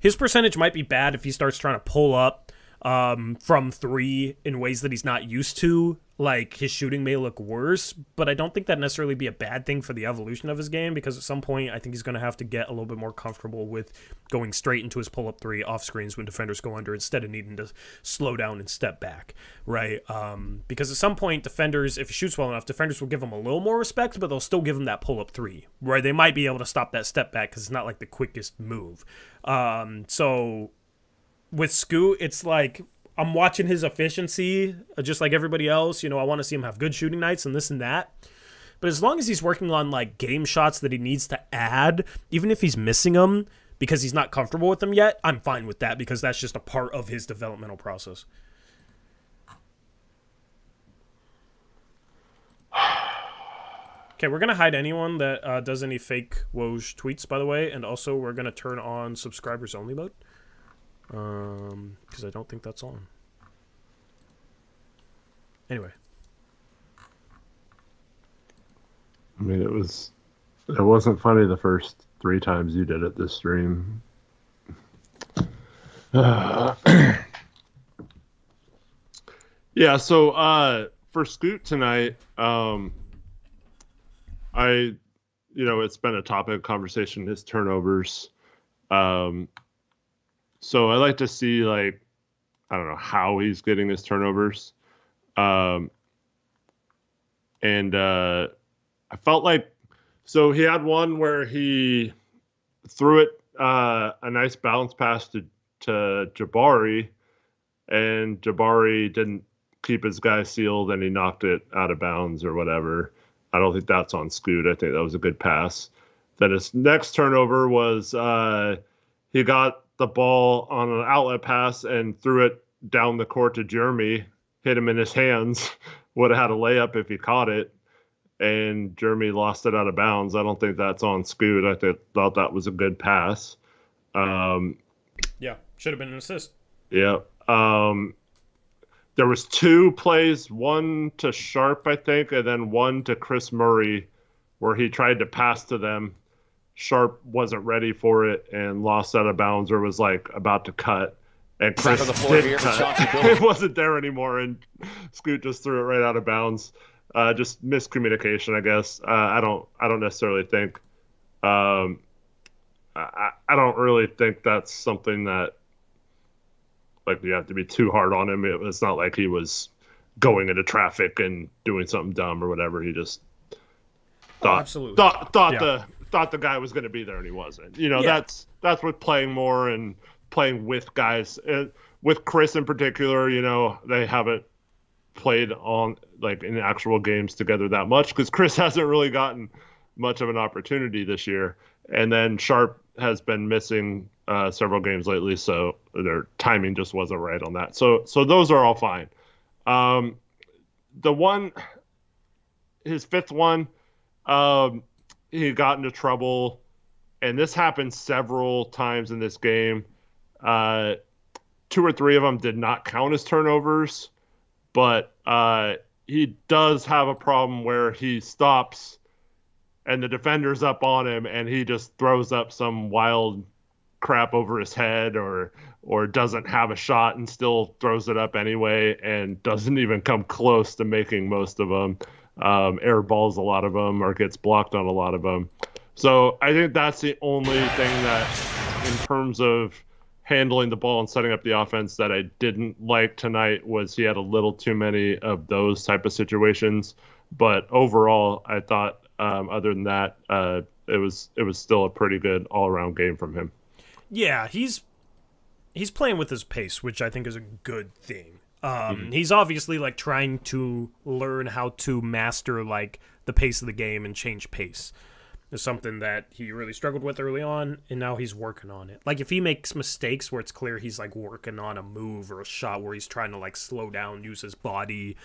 his percentage might be bad if he starts trying to pull up from 3 in ways that he's not used to. Like, his shooting may look worse, but I don't think that necessarily be a bad thing for the evolution of his game, because at some point I think he's going to have to get a little bit more comfortable with going straight into his pull-up 3 off screens when defenders go under, instead of needing to slow down and step back, right? Because at some point, defenders, if he shoots well enough, defenders will give him a little more respect, but they'll still give him that pull-up 3, where they might be able to stop that step back because it's not, like, the quickest move. So with Scoot, it's like, I'm watching his efficiency, just like everybody else. I want to see him have good shooting nights and this and that. But as long as he's working on, like, game shots that he needs to add, even if he's missing them because he's not comfortable with them yet, I'm fine with that, because that's just a part of his developmental process. Okay, we're going to hide anyone that does any fake Woj tweets, by the way, and also we're going to turn on subscribers only mode. Because I don't think that's on. Anyway. I mean, it wasn't funny the first 3 times you did it this stream. Yeah, so for Scoot tonight, it's been a topic of conversation, his turnovers. So I like to see, like, I don't know how he's getting his turnovers. And I felt like, so he had one where he threw it a nice bounce pass to Jabari, and Jabari didn't keep his guy sealed and he knocked it out of bounds or whatever. I don't think that's on Scoot. I think that was a good pass. Then his next turnover was he got the ball on an outlet pass and threw it down the court to Jeremy, hit him in his hands, would have had a layup if he caught it, and Jeremy lost it out of bounds. I don't think that's on Scoot. I thought that was a good pass. Yeah, should have been an assist. Yeah. There was 2 plays, one to Sharp, I think, and then one to Chris Murray, where he tried to pass to them. Sharp wasn't ready for it and lost out of bounds, or was, like, about to cut. And Chris did cut. It wasn't there anymore, and Scoot just threw it right out of bounds. Just miscommunication, I guess. I don't necessarily think I don't really think that's something that like you have to be too hard on him. It's not like he was going into traffic and doing something dumb or whatever. He just absolutely. thought the guy was going to be there and he wasn't. You know, that's with playing more and playing with guys. With Chris in particular, you know, they haven't played on like in actual games together that much because Chris hasn't really gotten much of an opportunity this year. And then Sharp has been missing several games lately, so their timing just wasn't right on that. So those are all fine. His fifth one, he got into trouble, and this happened several times in this game. 2 or 3 of them did not count as turnovers, but he does have a problem where he stops and the defender's up on him and he just throws up some wild crap over his head or doesn't have a shot and still throws it up anyway and doesn't even come close to making most of them. Airballs a lot of them or gets blocked on a lot of them. So I think that's the only thing that in terms of handling the ball and setting up the offense that I didn't like tonight was he had a little too many of those type of situations. But overall, I thought other than that, it was still a pretty good all-around game from him. Yeah, he's playing with his pace, which I think is a good thing. He's obviously like trying to learn how to master like the pace of the game and change pace. It's something that he really struggled with early on, and now he's working on it. Like if he makes mistakes where it's clear he's like working on a move or a shot where he's trying to like slow down, use his body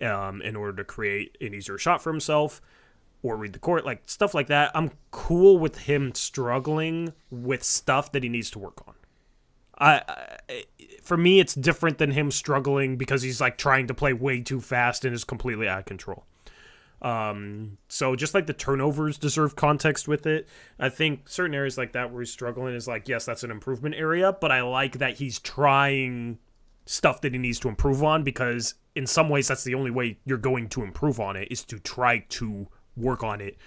in order to create an easier shot for himself or read the court, like stuff like that, I'm cool with him struggling with stuff that he needs to work on. For me, it's different than him struggling because he's like trying to play way too fast and is completely out of control. So just like the turnovers deserve context with it. I think certain areas like that where he's struggling is like, yes, that's an improvement area, but I like that he's trying stuff that he needs to improve on because in some ways that's the only way you're going to improve on it is to try to work on it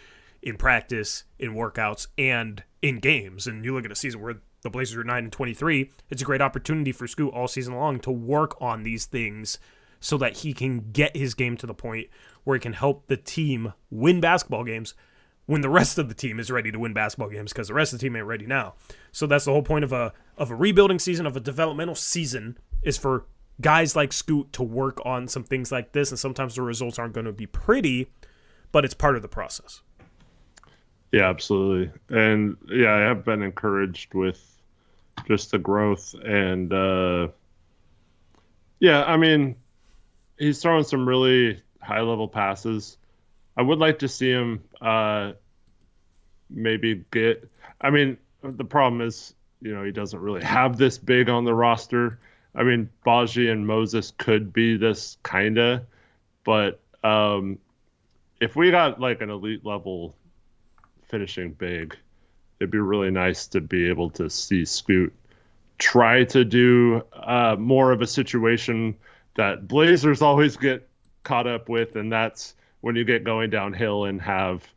in practice, in workouts, and in games. And you look at a season where the Blazers are 9-23, it's a great opportunity for Scoot all season long to work on these things so that he can get his game to the point where he can help the team win basketball games when the rest of the team is ready to win basketball games because the rest of the team ain't ready now. So that's the whole point of a rebuilding season, of a developmental season, is for guys like Scoot to work on some things like this, and sometimes the results aren't going to be pretty, but it's part of the process. Yeah, absolutely. And yeah, I have been encouraged with just the growth and yeah, I mean, he's throwing some really high-level passes. I would like to see him maybe get... I mean, the problem is, you know, he doesn't really have this big on the roster. I mean, Baji and Moses could be this kind of, but if we got like an elite-level finishing big, it'd be really nice to be able to see Scoot try to do more of a situation that Blazers always get caught up with, and that's when you get going downhill and have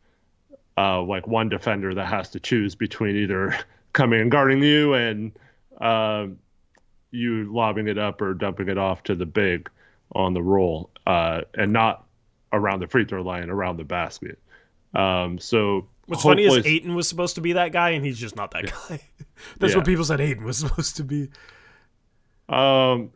like one defender that has to choose between either coming and guarding you and you lobbing it up or dumping it off to the big on the roll, and not around the free throw line, around the basket. So what's funny is Ayton was supposed to be that guy, and he's just not that guy. That's what people said Ayton was supposed to be. Both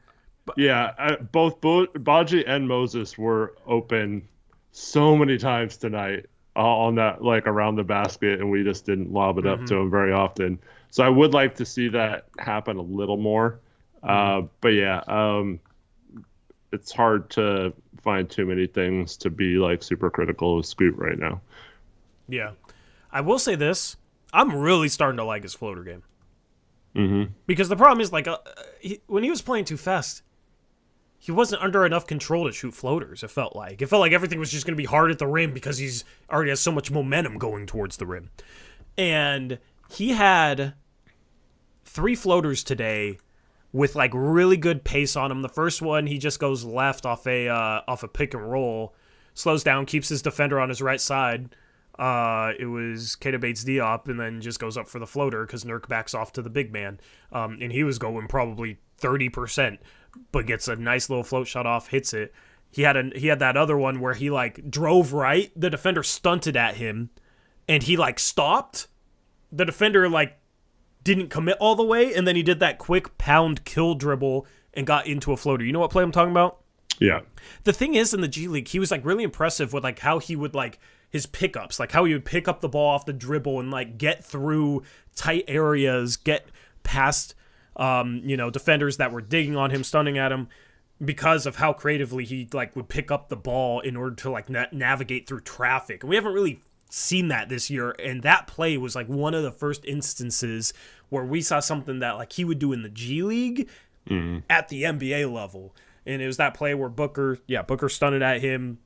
Baji and Moses were open so many times tonight on that, like around the basket, and we just didn't lob it up to him very often. So I would like to see that happen a little more. But yeah, it's hard to find too many things to be like super critical of Scoot right now. Yeah. I will say this. I'm really starting to like his floater game. Mm-hmm. Because the problem is, like, when he was playing too fast, he wasn't under enough control to shoot floaters, it felt like. It felt like everything was just going to be hard at the rim because he's already has so much momentum going towards the rim. And he had 3 floaters today with, like, really good pace on him. The first one, he just goes left off a pick and roll, slows down, keeps his defender on his right side, It was Keita Bates Diop, and then just goes up for the floater because Nurk backs off to the big man. And he was going probably 30%, but gets a nice little float shot off, hits it. He had that other one where he like drove right, the defender stunted at him, and he like stopped. The defender like didn't commit all the way, and then he did that quick pound kill dribble and got into a floater. You know what play I'm talking about? Yeah. The thing is, in the G League, he was like really impressive with like how he would like his pickups, like how he would pick up the ball off the dribble and like get through tight areas, get past defenders that were digging on him, stunning at him, because of how creatively he like would pick up the ball in order to like navigate through traffic. And we haven't really seen that this year, and that play was like one of the first instances where we saw something that like he would do in the G League at the NBA level. And it was that play where Booker stunted at him.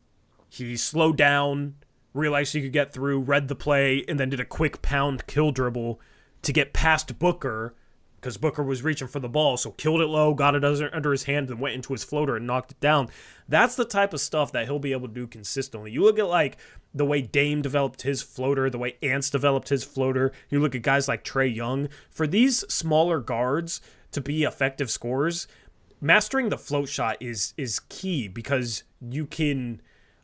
He slowed down, realized he could get through, read the play, and then did a quick pound kill dribble to get past Booker, because Booker was reaching for the ball, so killed it low, got it under his hand, and went into his floater and knocked it down. That's the type of stuff that he'll be able to do consistently. You look at like the way Dame developed his floater, the way Ants developed his floater. You look at guys like Trae Young. For these smaller guards to be effective scorers, mastering the float shot is key, because you can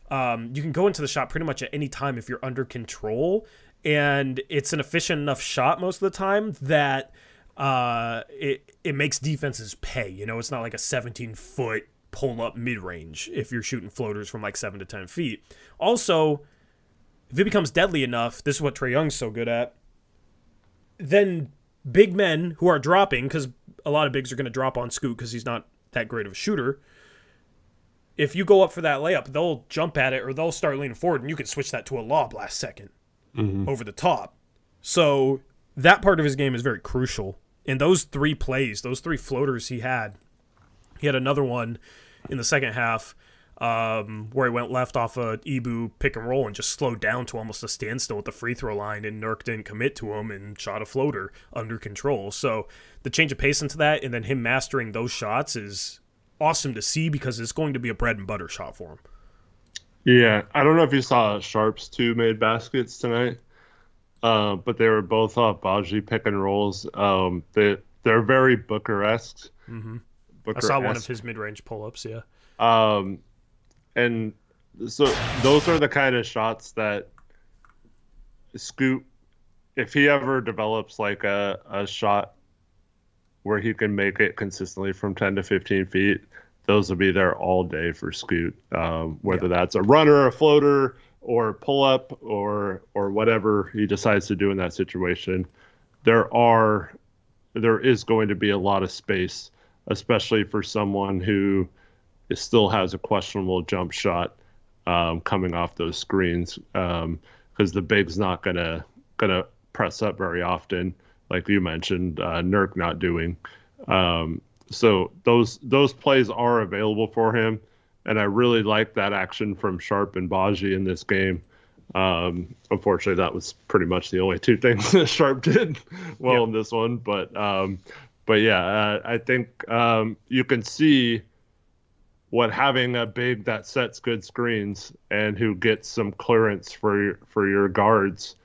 go into the shot pretty much at any time if you're under control, and it's an efficient enough shot most of the time that it makes defenses pay. You know, it's not like a 17-foot pull-up mid-range if you're shooting floaters from like 7 to 10 feet. Also, if it becomes deadly enough, this is what Trae Young's so good at, then big men who are dropping, because a lot of bigs are going to drop on Scoot because he's not that great of a shooter. If you go up for that layup, they'll jump at it or they'll start leaning forward, and you can switch that to a lob last second over the top. So that part of his game is very crucial. In those three plays, those three floaters he had another one in the second half where he went left off a Ibu pick and roll and just slowed down to almost a standstill at the free throw line, and Nurk didn't commit to him and shot a floater under control. So the change of pace into that, and then him mastering those shots, is awesome to see, because it's going to be a bread and butter shot for him. Yeah, I don't know if you saw Sharp's 2 made baskets tonight, but they were both off Baji pick and rolls. They're very Booker-esque. Mm-hmm. I saw one of his mid-range pull-ups, yeah. And so those are the kind of shots that Scoot, if he ever develops like a shot where he can make it consistently from 10 to 15 feet, those will be there all day for Scoot, whether that's a runner, a floater, or pull up, or whatever he decides to do in that situation. There is going to be a lot of space, especially for someone who still has a questionable jump shot coming off those screens, because the big's not gonna press up very often, like you mentioned, Nurk not doing. So those plays are available for him, and I really like that action from Sharp and Baji in this game. Unfortunately, that was pretty much the only two things that Sharp did well in this one. But yeah, I think you can see what having a big that sets good screens and who gets some clearance for your guards,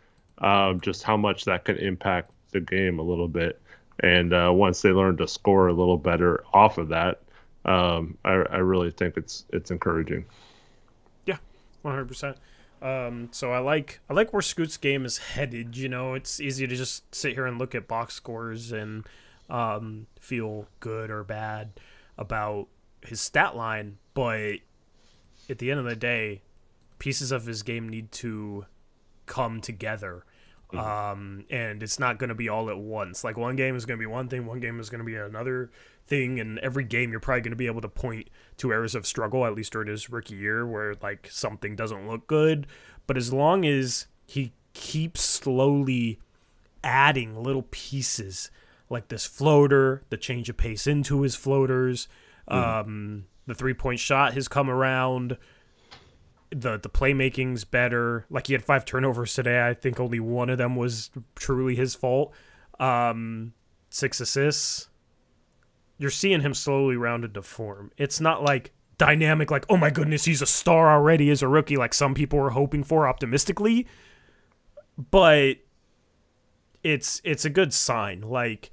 just how much that can impact the game a little bit. And once they learn to score a little better off of that, I really think it's encouraging. Yeah, 100%. So I like where Scoot's game is headed. You know, it's easy to just sit here and look at box scores and feel good or bad about his stat line, but at the end of the day, pieces of his game need to come together. And it's not going to be all at once. Like, one game is going to be one thing, one game is going to be another thing, and every game you're probably going to be able to point to areas of struggle, at least during his rookie year, where like something doesn't look good. But as long as he keeps slowly adding little pieces, like this floater, the change of pace into his floaters, the 3-point shot has come around, the playmaking's better. Like, he had 5 turnovers today. I think only one of them was truly his fault. 6 assists. You're seeing him slowly rounded to form. It's not like dynamic, like, oh my goodness, he's a star already as a rookie, like some people were hoping for optimistically. but it's a good sign. Like,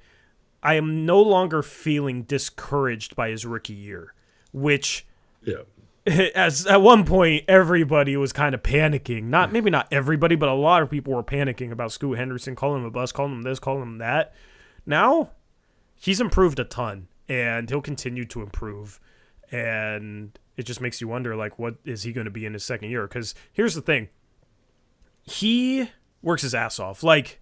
I am no longer feeling discouraged by his rookie year, which Yeah. as at one point everybody was kind of panicking. Maybe not everybody, but a lot of people were panicking about Scoot Henderson, calling him a bust, calling him this, calling him that. Now, he's improved a ton, and he'll continue to improve. And it just makes you wonder, like, what is he going to be in his second year? Because here's the thing. He works his ass off. Like,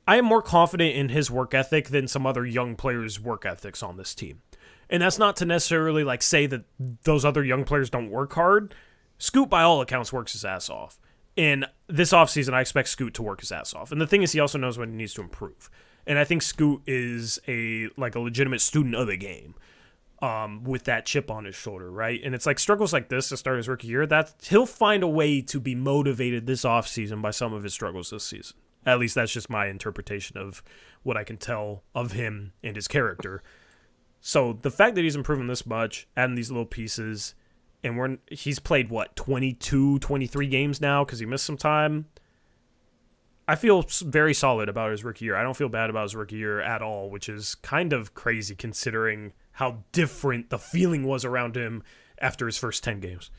I am more confident in his work ethic than some other young players' work ethics on this team. And that's not to necessarily, like, say that those other young players don't work hard. Scoot, by all accounts, works his ass off. And this offseason, I expect Scoot to work his ass off. And the thing is, he also knows when he needs to improve. And I think Scoot is a legitimate student of the game, with that chip on his shoulder, right? And it's like struggles like this to start his rookie year, that he'll find a way to be motivated this offseason by some of his struggles this season. At least that's just my interpretation of what I can tell of him and his character. So the fact that he's improving this much, adding these little pieces, and he's played, 22, 23 games now because he missed some time. I feel very solid about his rookie year. I don't feel bad about his rookie year at all, which is kind of crazy considering how different the feeling was around him after his first 10 games.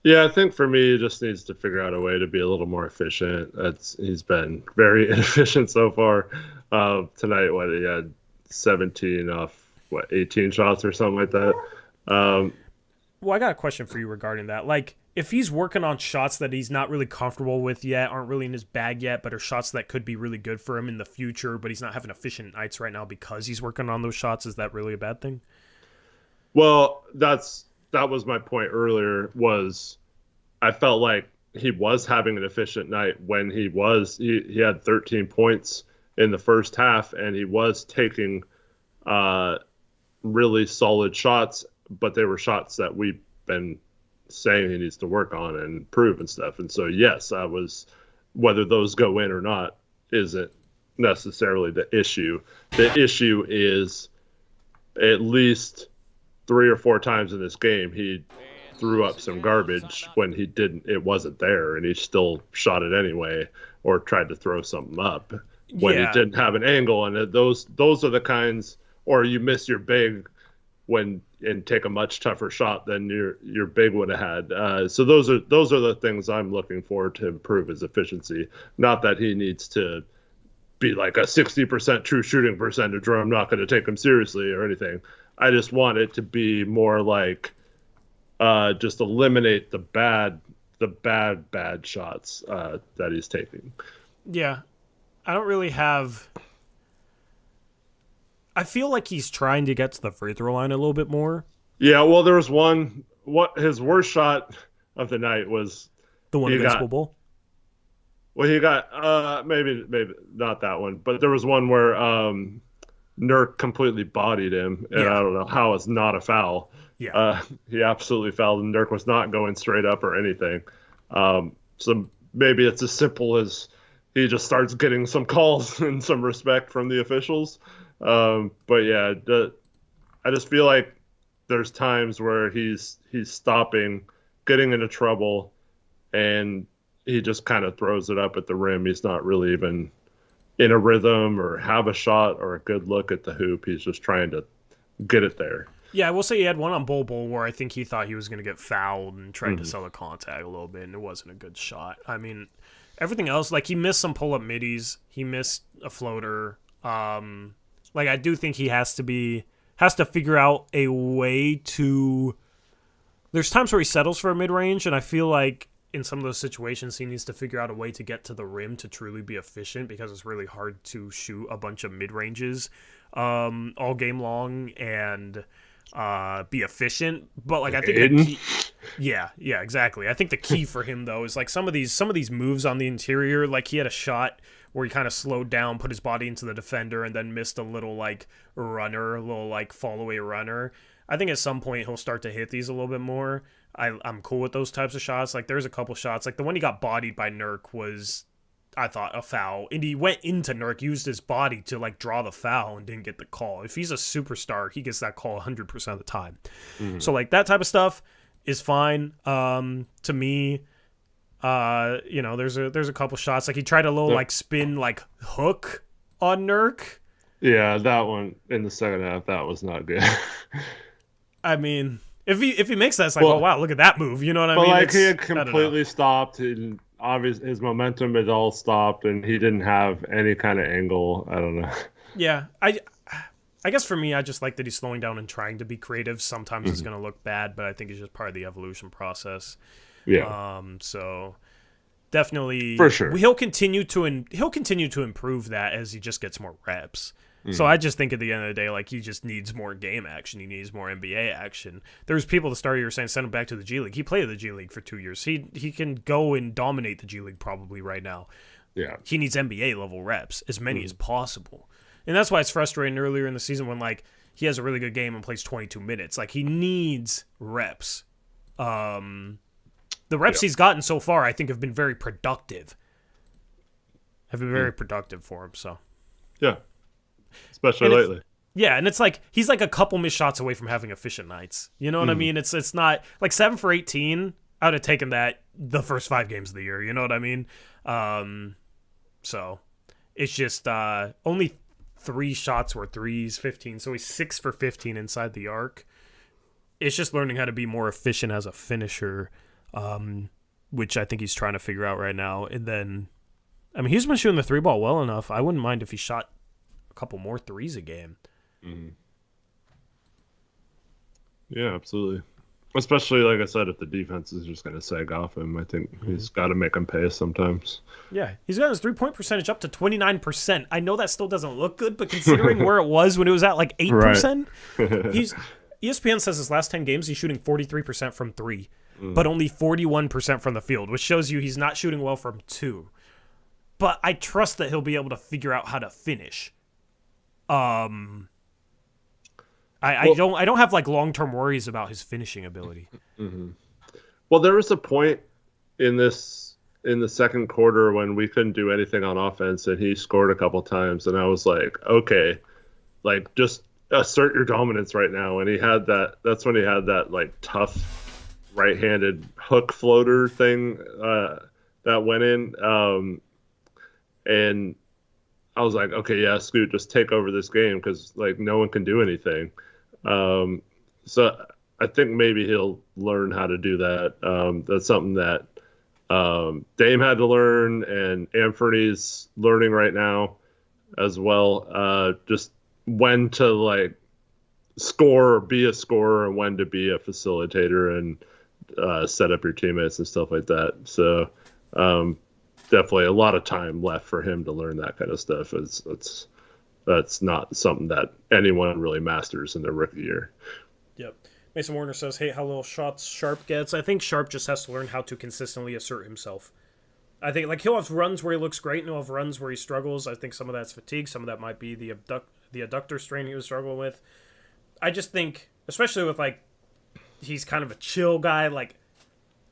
Yeah, I think for me, he just needs to figure out a way to be a little more efficient. He's been very inefficient so far. Tonight, he had 17 off, 18 shots or something like that. Well, I got a question for you regarding that. Like, if he's working on shots that he's not really comfortable with yet, aren't really in his bag yet, but are shots that could be really good for him in the future, but he's not having efficient nights right now because he's working on those shots, is that really a bad thing? Well, that was my point earlier, was I felt like he was having an efficient night when he had 13 points in the first half, and he was taking really solid shots, but they were shots that we've been saying he needs to work on and improve and stuff. And so, yes, whether those go in or not isn't necessarily the issue. The issue is at least 3 or 4 times in this game, he threw up some garbage when it wasn't there, and he still shot it anyway, or tried to throw something up when he didn't have an angle. And those are the kinds, or you miss your big and take a much tougher shot than your big would have had. So those are the things I'm looking for to improve his efficiency. Not that he needs to be like a 60% true shooting percentage, or I'm not going to take him seriously or anything. I just want it to be more like just eliminate the bad shots that he's taking. Yeah, I don't really have. I feel like he's trying to get to the free throw line a little bit more. Yeah, well, there was one. What his worst shot of the night was the one against Bowl. Well, he got maybe not that one, but there was one where Nurk completely bodied him, and I don't know how it's not a foul. Yeah, he absolutely fouled, and Nurk was not going straight up or anything. So maybe it's as simple as he just starts getting some calls and some respect from the officials. But yeah, I just feel like there's times where he's stopping, getting into trouble, and he just kind of throws it up at the rim. He's not really even in a rhythm or have a shot or a good look at the hoop. He's just trying to get it there. Yeah, I will say he had one on Bol where I think he thought he was going to get fouled and tried to sell the contact a little bit, and it wasn't a good shot. I mean, everything else, like he missed some pull-up middies. He missed a floater. Like I do think he has to figure out a way to. There's times where he settles for a mid-range, and I feel like in some of those situations he needs to figure out a way to get to the rim to truly be efficient, because it's really hard to shoot a bunch of mid-ranges all game long and be efficient. But like I think the key, yeah, exactly. I think the key for him though is like some of these moves on the interior. Like he had a shot where he kind of slowed down, put his body into the defender, and then missed a little like runner, a little like fall away runner. I think at some point he'll start to hit these a little bit more. I'm cool with those types of shots. Like there's a couple shots, like the one he got bodied by Nurk was, I thought, a foul, and he went into Nurk, used his body to like draw the foul, and didn't get the call. If he's a superstar, he gets that call 100% of the time. So like that type of stuff is fine to me. There's a couple shots. Like he tried a little like spin like hook on Nurk. Yeah, that one in the second half, that was not good. I mean, if he makes that, it's like, oh wow, look at that move. You know what I mean? Like he had completely stopped, and obviously his momentum had all stopped, and he didn't have any kind of angle. I don't know. Yeah, I guess for me, I just like that he's slowing down and trying to be creative. Sometimes it's going to look bad, but I think it's just part of the evolution process. Yeah. So definitely, for sure, he'll continue to improve that as he just gets more reps. So I just think at the end of the day, like he just needs more game action. He needs more NBA action. There's people at the start of the year saying send him back to the G League. He played the G League for 2 years. He can go and dominate the G League probably right now. Yeah. He needs NBA level reps, as many as possible. And that's why it's frustrating earlier in the season when like he has a really good game and plays 22 minutes. Like he needs reps. The reps he's gotten so far, I think, have been very productive. Have been very productive for him. So. Yeah. Especially lately. Yeah, and it's like he's like a couple missed shots away from having efficient nights. You know what I mean? It's not like 7 for 18. I would have taken that the first 5 games of the year. You know what I mean? So it's just only 3 shots were threes, 15. So he's 6 for 15 inside the arc. It's just learning how to be more efficient as a finisher, which I think he's trying to figure out right now. And then, I mean, he's been shooting the 3-ball well enough. I wouldn't mind if he shot couple more threes a game. Yeah, absolutely. Especially, like I said, if the defense is just going to sag off him, I think he's got to make him pay sometimes. Yeah, he's got his 3-point percentage up to 29%. I know that still doesn't look good, but considering where it was when it was at like 8%, ESPN says his last 10 games he's shooting 43% from 3, but only 41% from the field, which shows you he's not shooting well from 2. But I trust that he'll be able to figure out how to finish. I don't have like long-term worries about his finishing ability. Well, there was a point in the second quarter when we couldn't do anything on offense and he scored a couple times and I was like, okay, like just assert your dominance right now. And that's when he had that like tough right-handed hook floater thing that went in. And I was like, okay, yeah, Scoot, just take over this game because like no one can do anything. So I think maybe he'll learn how to do that. That's something that Dame had to learn, and Anthony's learning right now as well. Just when to like score or be a scorer, and when to be a facilitator and set up your teammates and stuff like that. So. Definitely a lot of time left for him to learn that kind of stuff. That's not something that anyone really masters in their rookie year. Yep. Mason Warner says, hate how little shots Sharp gets. I think Sharp just has to learn how to consistently assert himself. I think like he'll have runs where he looks great and he'll have runs where he struggles. I think some of that's fatigue. Some of that might be the adductor strain he was struggling with. I just think, especially with like, he's kind of a chill guy. Like,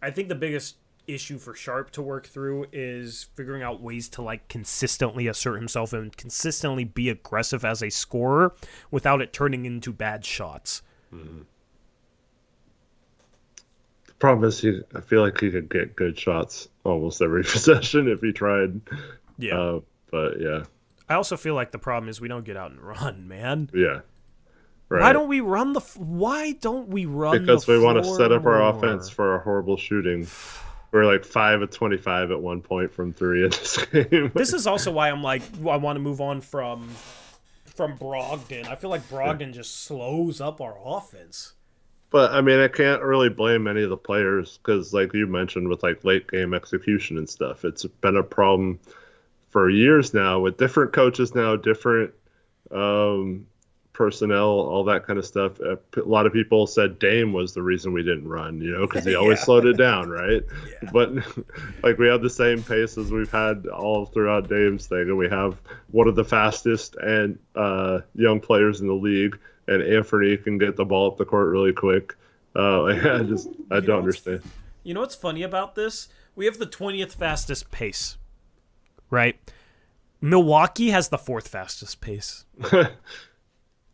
I think the biggest issue for Sharp to work through is figuring out ways to like consistently assert himself and consistently be aggressive as a scorer without it turning into bad shots. The problem is I feel like he could get good shots almost every possession if he tried. Yeah. But yeah. I also feel like the problem is we don't get out and run, man. Yeah. Right. Why don't we run because we want to set up our offense for a horrible shooting. We're like 5 of 25 at one point from 3 in this game. This is also why I'm like, I want to move on from Brogdon. I feel like Brogdon just slows up our offense. But, I mean, I can't really blame any of the players because, like you mentioned, with like late game execution and stuff, it's been a problem for years now with different coaches now, different personnel, all that kind of stuff. A lot of people said Dame was the reason we didn't run, because he always slowed it down, right? Yeah. But like we have the same pace as we've had all throughout Dame's thing, and we have one of the fastest and young players in the league, and Anthony can get the ball up the court really quick. I don't understand. You know what's funny about this? We have the 20th fastest pace, right? Milwaukee has the 4th fastest pace.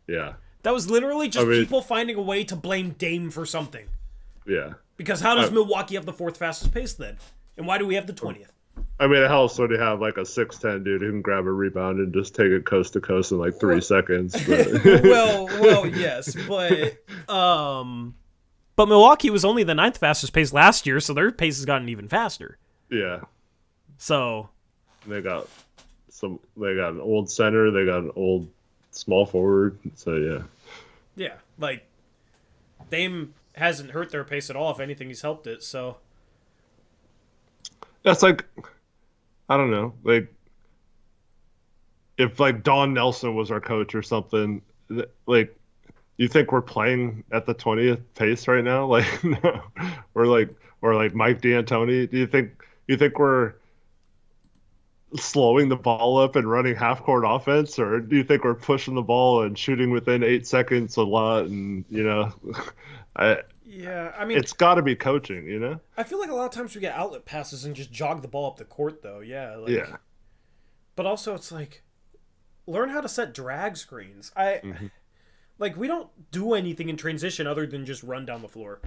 Yeah. That was literally just people finding a way to blame Dame for something. Yeah. Because how does Milwaukee have the 4th fastest pace then? And why do we have the 20th? I mean, it helps when you have like a 6'10" dude who can grab a rebound and just take it coast to coast in like 3 seconds. But... well, yes, but Milwaukee was only the ninth fastest pace last year, so their pace has gotten even faster. Yeah. So they got an old center, they got an old small forward. So yeah. Yeah, like Dame hasn't hurt their pace at all. If anything, he's helped it. So that's like, I don't know, like if like Don Nelson was our coach or something, like you think we're playing at the 20th pace right now? Like no, or like Mike D'Antoni. Do you think we're slowing the ball up and running half court offense, or do you think we're pushing the ball and shooting within 8 seconds a lot? And I mean, it's got to be coaching, I feel like a lot of times we get outlet passes and just jog the ball up the court, though. Yeah, yeah. But also, it's like learn how to set drag screens. Like we don't do anything in transition other than just run down the floor.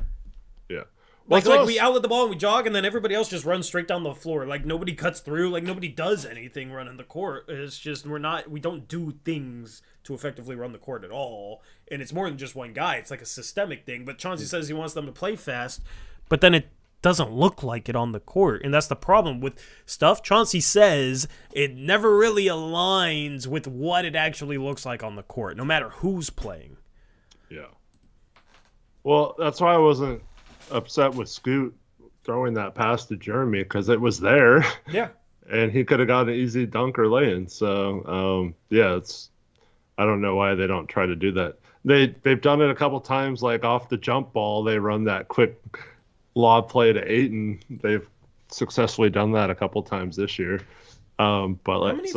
Yeah. Like we outlet the ball and we jog, and then everybody else just runs straight down the floor. Like nobody cuts through. Like nobody does anything running the court. It's just we don't do things to effectively run the court at all. And it's more than just one guy. It's like a systemic thing. But Chauncey says he wants them to play fast, but then it doesn't look like it on the court. And that's the problem with stuff Chauncey says. It never really aligns with what it actually looks like on the court, no matter who's playing. Yeah. Well, that's why I wasn't upset with Scoot throwing that pass to Jeremy, because it was there. Yeah. And he could have got an easy dunk or lay-in. So, I don't know why they don't try to do that. They've done it a couple times, like off the jump ball. They run that quick lob play to Ayton. They've successfully done that a couple times this year. But how many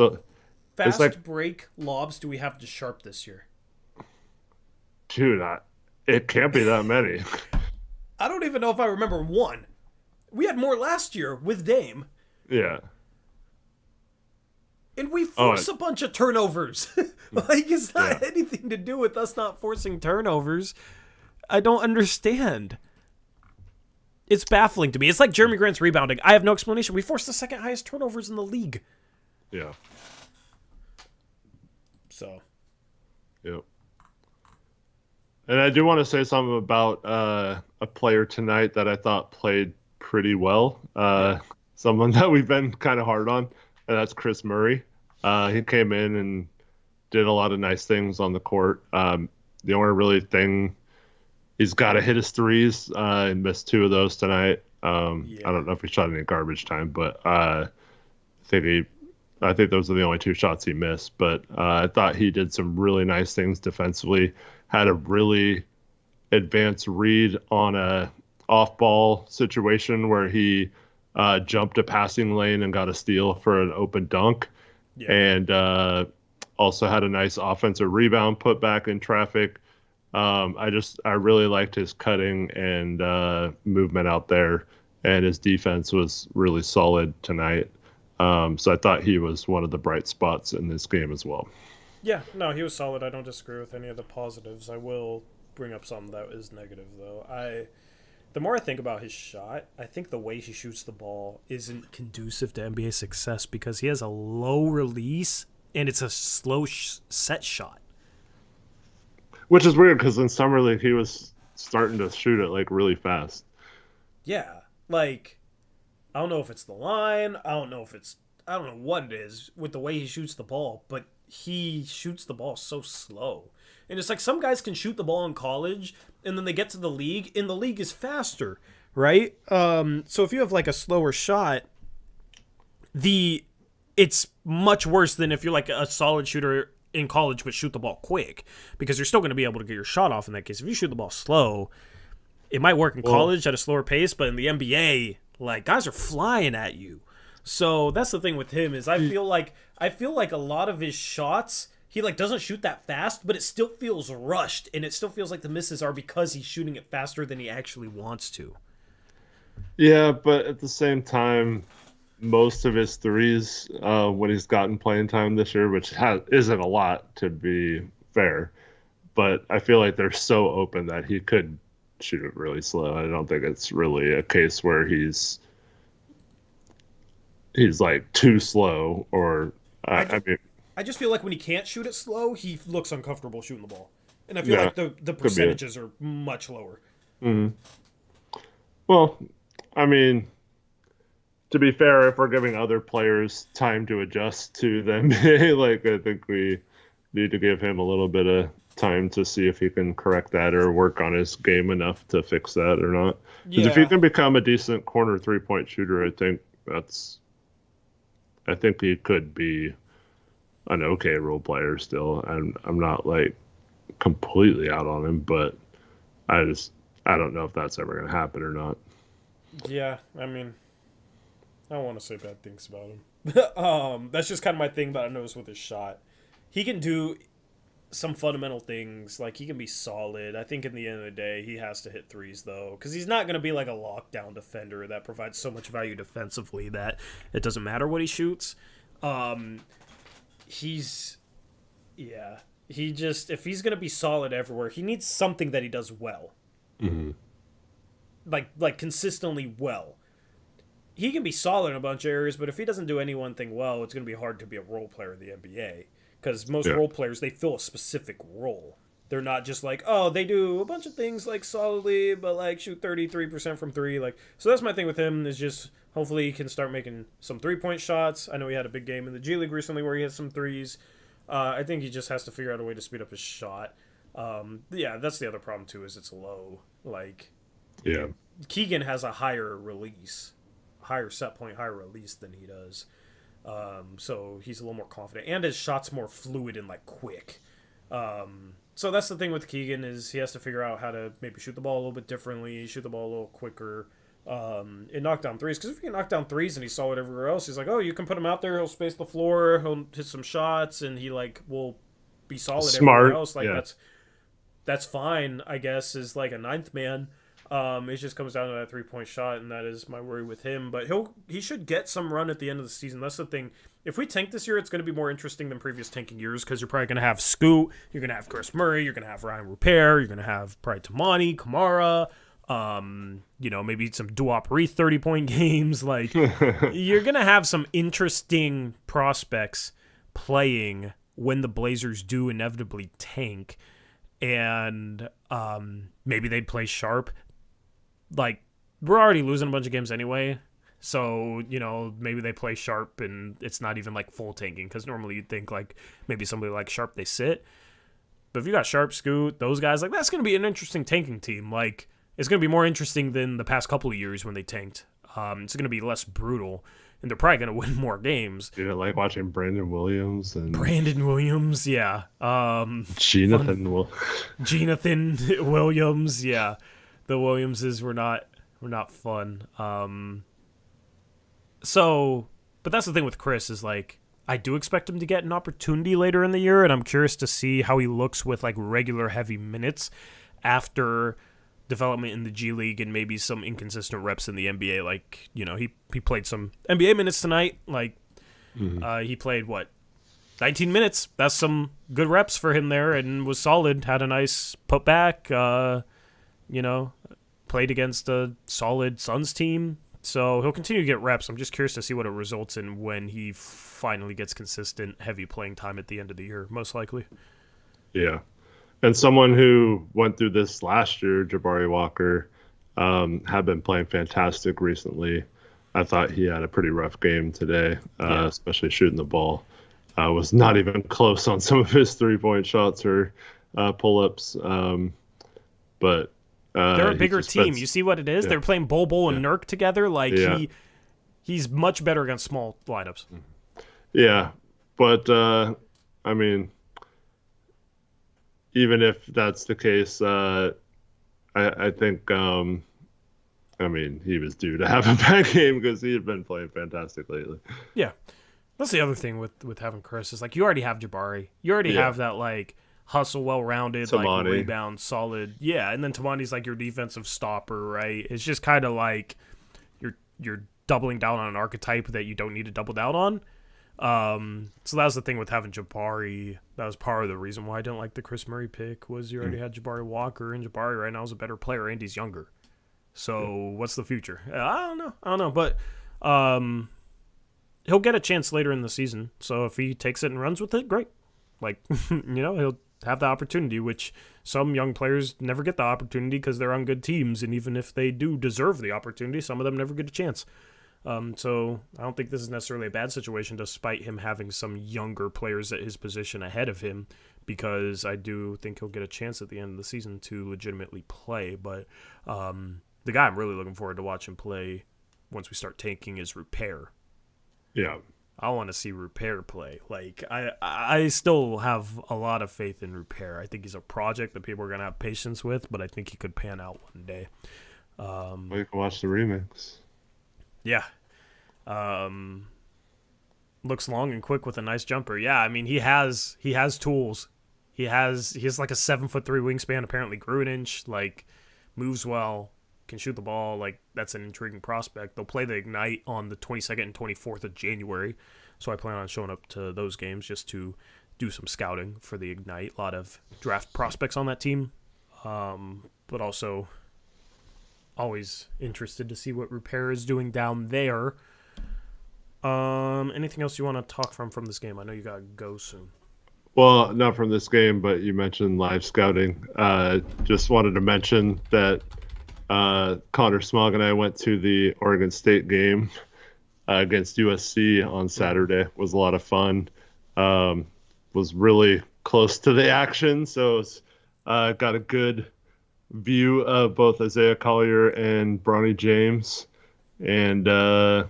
fast break lobs do we have to Sharp this year? Dude, it can't be that many. I don't even know if I remember one. We had more last year with Dame. Yeah. And we force a bunch of turnovers. Like, it's not anything to do with us not forcing turnovers. I don't understand. It's baffling to me. It's like Jeremy Grant's rebounding. I have no explanation. We forced the second highest turnovers in the league. Yeah. So. Yep. And I do want to say something about a player tonight that I thought played pretty well. Someone that we've been kind of hard on, and that's Chris Murray. He came in and did a lot of nice things on the court. The only really thing, he's got to hit his threes and missed 2 of those tonight. I don't know if he shot any garbage time, but I think those are the only 2 shots he missed. But I thought he did some really nice things defensively. Had a really advanced read on a off-ball situation where he jumped a passing lane and got a steal for an open dunk. Yeah. And also had a nice offensive rebound put back in traffic. I really liked his cutting and movement out there, and his defense was really solid tonight. So I thought he was one of the bright spots in this game as well. Yeah, no, he was solid. I don't disagree with any of the positives. I will bring up something that is negative, though. The more I think about his shot, I think the way he shoots the ball isn't conducive to NBA success because he has a low release and it's a slow set shot. Which is weird because in Summer League he was starting to shoot it like really fast. Yeah, like I don't know if it's the line, I don't know what it is with the way he shoots the ball, but he shoots the ball so slow. And it's like some guys can shoot the ball in college and then they get to the league and the league is faster, right? So if you have like a slower shot, it's much worse than if you're like a solid shooter in college but shoot the ball quick, because you're still going to be able to get your shot off in that case. If you shoot the ball slow, it might work in college at a slower pace, but in the NBA, like guys are flying at you. So that's the thing with him is I feel like a lot of his shots, he like doesn't shoot that fast, but it still feels rushed, and it still feels like the misses are because he's shooting it faster than he actually wants to. Yeah, but at the same time, most of his threes, when he's gotten playing time this year, which isn't a lot to be fair, but I feel like they're so open that he could shoot it really slow. I don't think it's really a case where he's he's like too slow or I mean, I just feel like when he can't shoot it slow, he looks uncomfortable shooting the ball, and I feel yeah, like the could be it. percentages are much lower. Hmm. Well, I mean, to be fair, if we're giving other players time to adjust to the NBA, like I think we need to give him a little bit of time to see if he can correct that or work on his game enough to fix that or not. Because if he Yeah, can become a decent corner 3-point shooter, I think he could be an okay role player still. And I'm not like completely out on him, but I don't know if that's ever going to happen or not. yeah. I mean, I don't want to say bad things about him. That's just kind of my thing that I noticed with his shot. He can do some fundamental things, like he can be solid. I think in the end of the day, he has to hit threes though, because he's not going to be like a lockdown defender that provides so much value defensively that it doesn't matter what he shoots. Um, he's yeah. He just if he's going to be solid everywhere, he needs something that he does well, Hmm. like consistently well. He can be solid in a bunch of areas, but if he doesn't do any one thing well, it's going to be hard to be a role player in the NBA. Because most Yeah. role players, they fill a specific role. They're not just like, oh, they do a bunch of things like solidly, but like shoot 33% from three. Like, so that's my thing with him is just hopefully he can start making some 3-point shots. I know he had a big game in the G League recently where he had some threes. I think he just has to figure out a way to speed up his shot. Yeah, that's the other problem too is it's low. Like, Yeah. Keegan has a higher release, higher set point, higher release than he does. So he's a little more confident, and his shot's more fluid and like quick. So that's the thing with Keegan is he has to figure out how to maybe shoot the ball a little bit differently, shoot the ball a little quicker, and knock down threes. Because if he can knock down threes and he's solid everywhere else, he's like, oh, you can put him out there, he'll space the floor, he'll hit some shots, and he like will be solid everywhere Smart. else. Like Yeah. that's fine, I guess, is like a ninth man. It just comes down to that 3-point shot, and that is my worry with him. But he should get some run at the end of the season. That's the thing. If we tank this year, it's going to be more interesting than previous tanking years because you're probably going to have Scoot, you're going to have Chris Murray, you're going to have Ryan Rupert, you're going to have probably Tamani, Kamara, maybe some Duopre 30-point games. Like you're going to have some interesting prospects playing when the Blazers do inevitably tank, and maybe they play sharp. Like we're already losing a bunch of games anyway, so maybe they play sharp and it's not even like full tanking because normally you'd think like maybe somebody like Sharp they sit, but if you got Sharp, Scoot, those guys, like that's going to be an interesting tanking team. Like it's going to be more interesting than the past couple of years when they tanked. It's going to be less brutal and they're probably going to win more games. You know, like watching Brandon Williams, Yeah. Jonathan Jonathan Williams, yeah. The Williamses were not fun. But that's the thing with Chris is like I do expect him to get an opportunity later in the year, and I'm curious to see how he looks with like regular heavy minutes after development in the G League and maybe some inconsistent reps in the NBA. Like he played some NBA minutes tonight. Like he played 19 minutes. That's some good reps for him there, and was solid. Had a nice putback. Played against a solid Suns team. So he'll continue to get reps. I'm just curious to see what it results in when he finally gets consistent, heavy playing time at the end of the year, most likely. Yeah. And someone who went through this last year, Jabari Walker, had been playing fantastic recently. I thought he had a pretty rough game today, especially shooting the ball. Was not even close on some of his 3-point shots or pull-ups. But they're a bigger team. You see what it is? Yeah. They're playing Bol and Nurk together. Like he's much better against small lineups. Yeah, but I mean, even if that's the case, I think he was due to have a bad game because he had been playing fantastic lately. Yeah, that's the other thing with having Chris is like you already have Jabari. You already have that like hustle, well-rounded, like rebound, solid. Yeah, and then Tamani's like your defensive stopper, right? It's just kind of like you're doubling down on an archetype that you don't need to double down on. So that was the thing with having Jabari. That was part of the reason why I didn't like the Chris Murray pick was you already had Jabari Walker, and Jabari right now is a better player and he's younger. So what's the future? I don't know. But he'll get a chance later in the season. So if he takes it and runs with it, great. Like, he'll have the opportunity, which some young players never get the opportunity because they're on good teams. And even if they do deserve the opportunity, some of them never get a chance. So I don't think this is necessarily a bad situation, despite him having some younger players at his position ahead of him, because I do think he'll get a chance at the end of the season to legitimately play. But the guy I'm really looking forward to watching play once we start tanking is Repair. Yeah. I want to see Repair play. Like, I still have a lot of faith in Repair. I think he's a project that people are going to have patience with, but I think he could pan out one day. Well, you can watch the remix. Yeah. Looks long and quick with a nice jumper. Yeah, I mean, he has tools. He has like a 7'3" wingspan, apparently grew an inch, like moves well, can shoot the ball. Like, that's an intriguing prospect. They'll play the Ignite on the 22nd and 24th of January, so I plan on showing up to those games just to do some scouting for the Ignite. A lot of draft prospects on that team, but also always interested to see what Repair is doing down there. Anything else you want to talk from this game? I know you got to go soon. Well, not from this game, but you mentioned live scouting. Just wanted to mention that Connor Smog and I went to the Oregon State game against USC on Saturday. It was a lot of fun. Was really close to the action, so got a good view of both Isaiah Collier and Bronny James. And I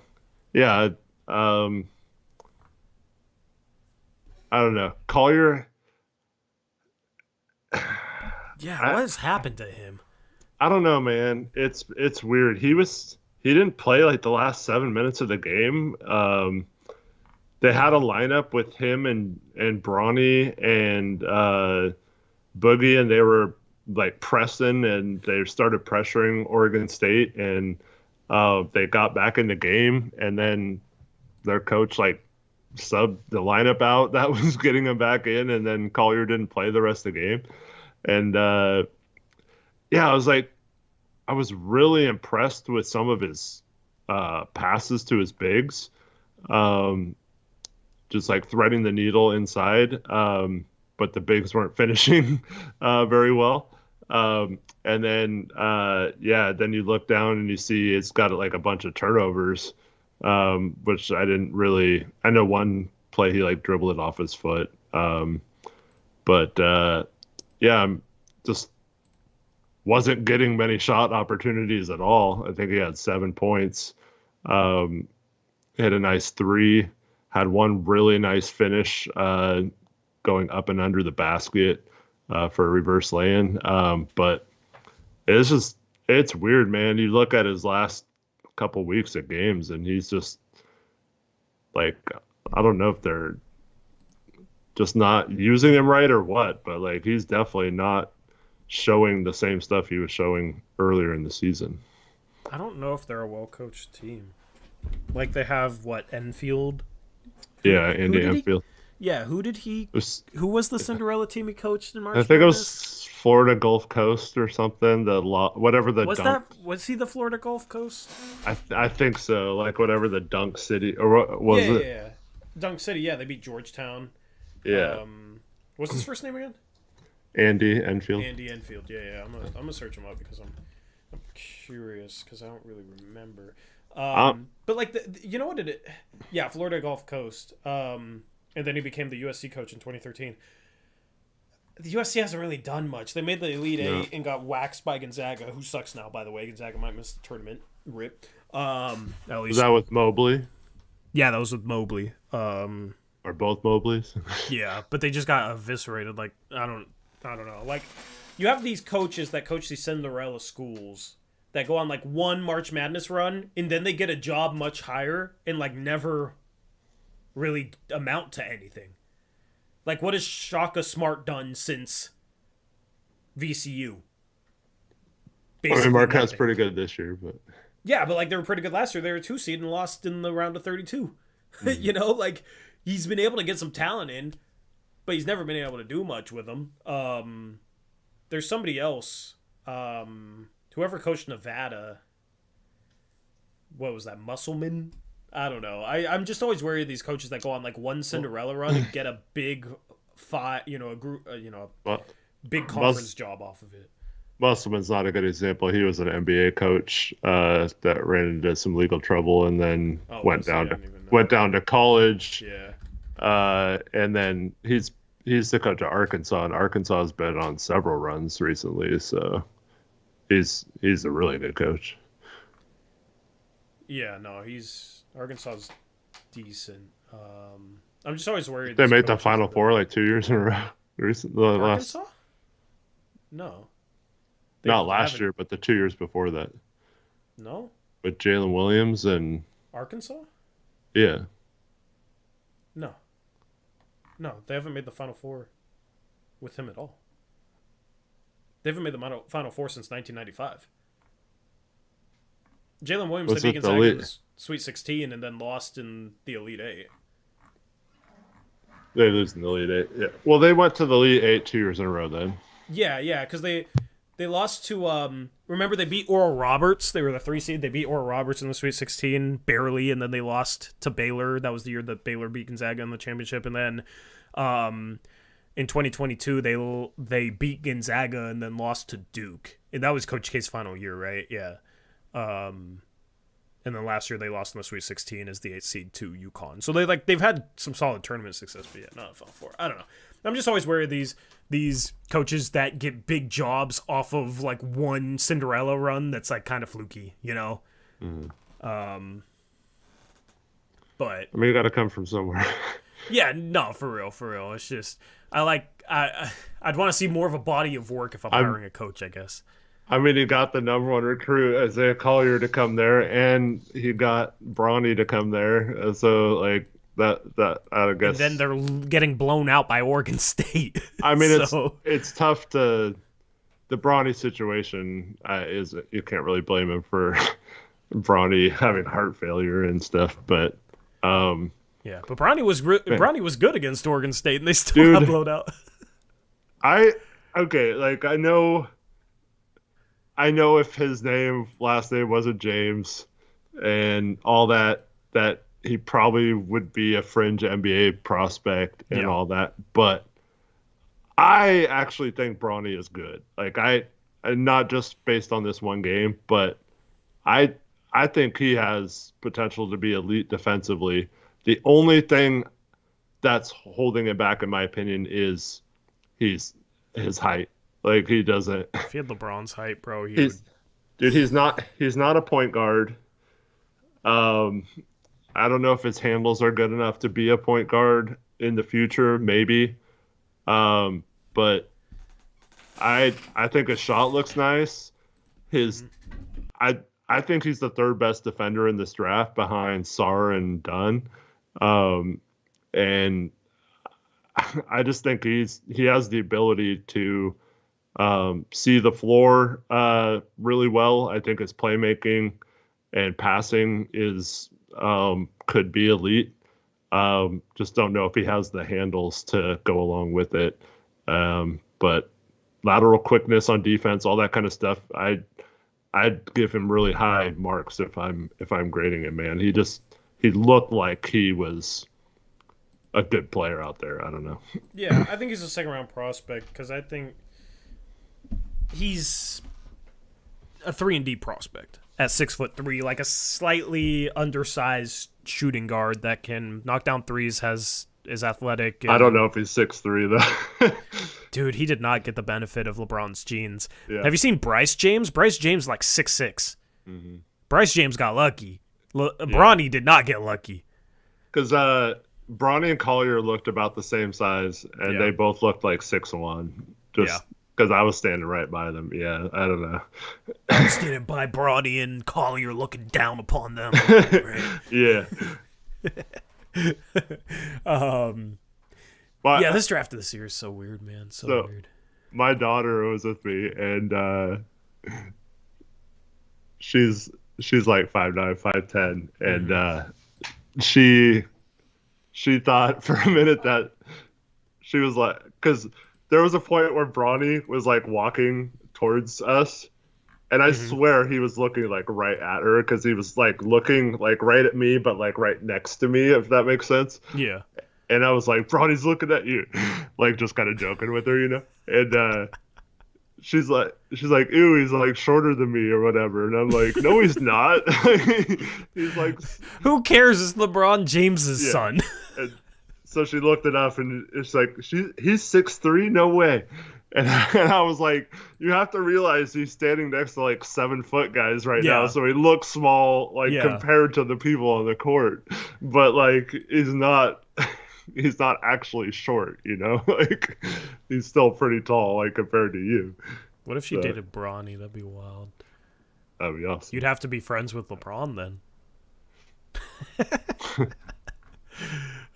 don't know. Collier. Yeah, what has happened to him? I don't know, man. It's weird. He didn't play like the last 7 minutes of the game. They had a lineup with him and Bronny and Boogie, and they were like pressing, and they started pressuring Oregon State, and they got back in the game, and then their coach like subbed the lineup out that was getting them back in, and then Collier didn't play the rest of the game. And I was really impressed with some of his passes to his bigs, just like threading the needle inside, but the bigs weren't finishing very well. And then then you look down and you see it's got like a bunch of turnovers, which I didn't really. I know one play he like dribbled it off his foot, but I'm just wasn't getting many shot opportunities at all. I think he had 7 points, hit a nice 3, had one really nice finish going up and under the basket for a reverse lay-in. But it's weird, man. You look at his last couple weeks of games, and he's just like, I don't know if they're just not using him right or what, but like he's definitely not showing the same stuff he was showing earlier in the season. I don't know if they're a well-coached team. Like, they have, Enfield? Yeah, Andy Enfield. Who was the Cinderella team he coached in March? I think it was Florida Gulf Coast or something. Was he the Florida Gulf Coast? I think so. Like whatever the Dunk City or what was it? Yeah. Dunk City. Yeah, they beat Georgetown. Yeah. What's his first name again? Andy Enfield. Andy Enfield. Yeah. I'm gonna search him up because I'm curious because I don't really remember. But like you know what it? Yeah, Florida Gulf Coast. And then he became the USC coach in 2013. The USC hasn't really done much. They made the Elite Eight and got waxed by Gonzaga, who sucks now, by the way. Gonzaga might miss the tournament. Rip. At least. Was that with Mobley? Yeah, that was with Mobley. Or both Mobleys? Yeah, but they just got eviscerated. Like, I don't know. Like, you have these coaches that coach these Cinderella schools that go on like one March Madness run, and then they get a job much higher and like never really amount to anything. Like, what has Shaka Smart done since VCU? Basically, I mean, Marquette's pretty good this year, but yeah, but like they were pretty good last year. They were 2 seed and lost in the round of 32. Mm-hmm. You know, like he's been able to get some talent in, but he's never been able to do much with them. There's somebody else, whoever coached Nevada. What was that, Musselman? I don't know. I'm just always worried of these coaches that go on like one Cinderella run and get a big a group, Well, big conference job off of it. Musselman's not a good example. He was an NBA coach that ran into some legal trouble and then went down to college. Yeah. And then he's the coach of Arkansas, and Arkansas has been on several runs recently. So he's a really good coach. Yeah, no, Arkansas's decent. I'm just always worried. They made the Final Four like 2 years in a row. Recently, Arkansas? No. Not last year, but the 2 years before that. No? With Jalen Williams and... Arkansas? Yeah. No, they haven't made the Final Four with him at all. They haven't made the Final Four since 1995. Jalen Williams, they beat Gonzaga in the Sweet 16 and then lost in the Elite Eight. They lose in the Elite Eight, yeah. Well, they went to the Elite Eight 2 years in a row then. Yeah, because they lost to remember they beat Oral Roberts. They were the 3 seed. They beat Oral Roberts in the Sweet 16 barely, and then they lost to Baylor. That was the year that Baylor beat Gonzaga in the championship. And then in 2022 they beat Gonzaga and then lost to Duke. And that was Coach K's final year, right? Yeah. And then last year they lost in the Sweet 16 as the 8th seed to UConn. So they've had some solid tournament success, but yeah, not a Final Four. I don't know. I'm just always worried these coaches that get big jobs off of like one Cinderella run that's like kind of fluky, you know. Mm-hmm. But I mean, you got to come from somewhere. Yeah, no, for real. It's just I'd want to see more of a body of work if I'm hiring a coach, I guess. I mean, he got the number 1 recruit, Isaiah Collier, to come there, and he got Bronny to come there. So, like, that I guess. And then they're getting blown out by Oregon State. I mean, it's tough to. The Bronny situation you can't really blame him for Bronny having heart failure and stuff, but. Yeah, but Bronny was good against Oregon State, and they still got blown out. I know if his last name wasn't James and all that he probably would be a fringe NBA prospect and all that. But I actually think Bronny is good. Like not just based on this one game, but I think he has potential to be elite defensively. The only thing that's holding him back, in my opinion, is his height. Like, he doesn't. If he had LeBron's height, bro, he's not a point guard. I don't know if his handles are good enough to be a point guard in the future, maybe. But I think his shot looks nice. I think he's the 3rd best defender in this draft behind Sarr and Dunn. And I just think he has the ability to see the floor really well. I think his playmaking and passing could be elite. Just don't know if he has the handles to go along with it. But lateral quickness on defense, all that kind of stuff, I'd give him really high marks if I'm grading him, man. He looked like he was a good player out there. I don't know. Yeah, I think he's a 2nd-round prospect because I think he's a 3-and-D prospect at 6'3", like a slightly undersized shooting guard that can knock down threes, is athletic. I don't know if he's 6'3", though. Dude, he did not get the benefit of LeBron's genes. Yeah. Have you seen Bryce James? Bryce James like 6'6". Mm-hmm. Bryce James got lucky. Bronny did not get lucky. Because Bronny and Collier looked about the same size, and they both looked like 6'1". Just because I was standing right by them. Yeah, I don't know. I was standing by Bronny and Collier looking down upon them. Yeah. Yeah, this draft of this year is so weird, man. So weird. My daughter was with me, and she's like 5'9", 5'10", and she thought for a minute that she was like, because there was a point where Bronny was like walking towards us, And I swear he was looking like right at her because he was like looking like right at me, but like right next to me, if that makes sense. Yeah. And I was like, Bronny's looking at you, like just kind of joking with her, you know. And she's like, ew, he's like shorter than me or whatever. And I'm like, no, he's not. He's like, Who cares? It's LeBron James's yeah. son. And so she looked it up, and it's like, he's 6'3", no way. And I was like, you have to realize he's standing next to like 7-foot guys right Yeah. now, so he looks small, like Yeah. compared to the people on the court, but like he's not actually short, you know, like he's still pretty tall, like compared to you. What if she dated Bronny? That'd be wild. That'd be awesome. You'd have to be friends with LeBron then.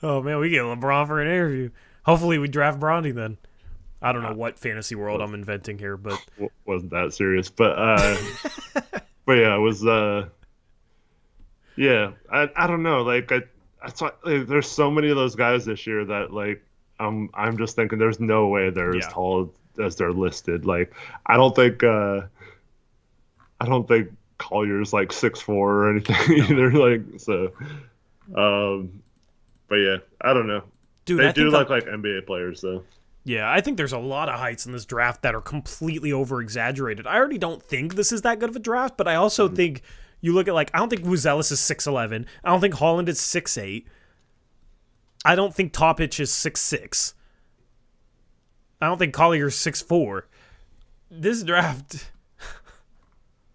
Oh man, we get LeBron for an interview. Hopefully we draft Bronny then. I don't know what fantasy world I'm inventing here, but wasn't that serious. But but yeah, it was yeah. I don't know. Like there's so many of those guys this year that like I'm just thinking there's no way they're as tall as they're listed. Like I don't think Collier's like 6'4" or anything either. Like so. But yeah, I don't know. Dude, they do look like NBA players though. Yeah, I think there's a lot of heights in this draft that are completely over-exaggerated. I already don't think this is that good of a draft, but I also think you look at, like, I don't think Vuzelis is 6'11". I don't think Holland is 6'8". I don't think Topic is 6'6". I don't think Collier's 6'4". This draft...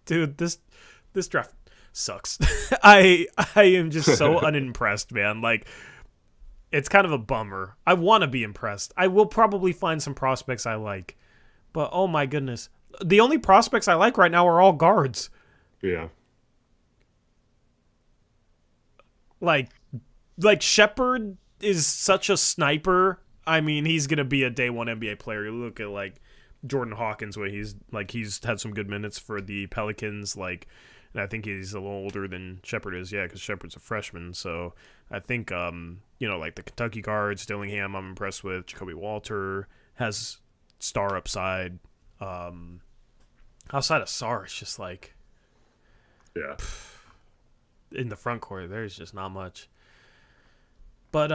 Dude, this draft sucks. I am just so unimpressed, man. Like... It's kind of a bummer. I want to be impressed. I will probably find some prospects I like. But, oh my goodness. The only prospects I like right now are all guards. Yeah. Like Shepherd is such a sniper. I mean, he's going to be a day one NBA player. You look at, like, Jordan Hawkins, where he's had some good minutes for the Pelicans, like... And I think he's a little older than Shepherd is, because Shepherd's a freshman. So I think, like the Kentucky guards, Dillingham, I'm impressed with. Jacoby Walter has star upside. Outside of Sarr, it's just like, in the front court, there's just not much. But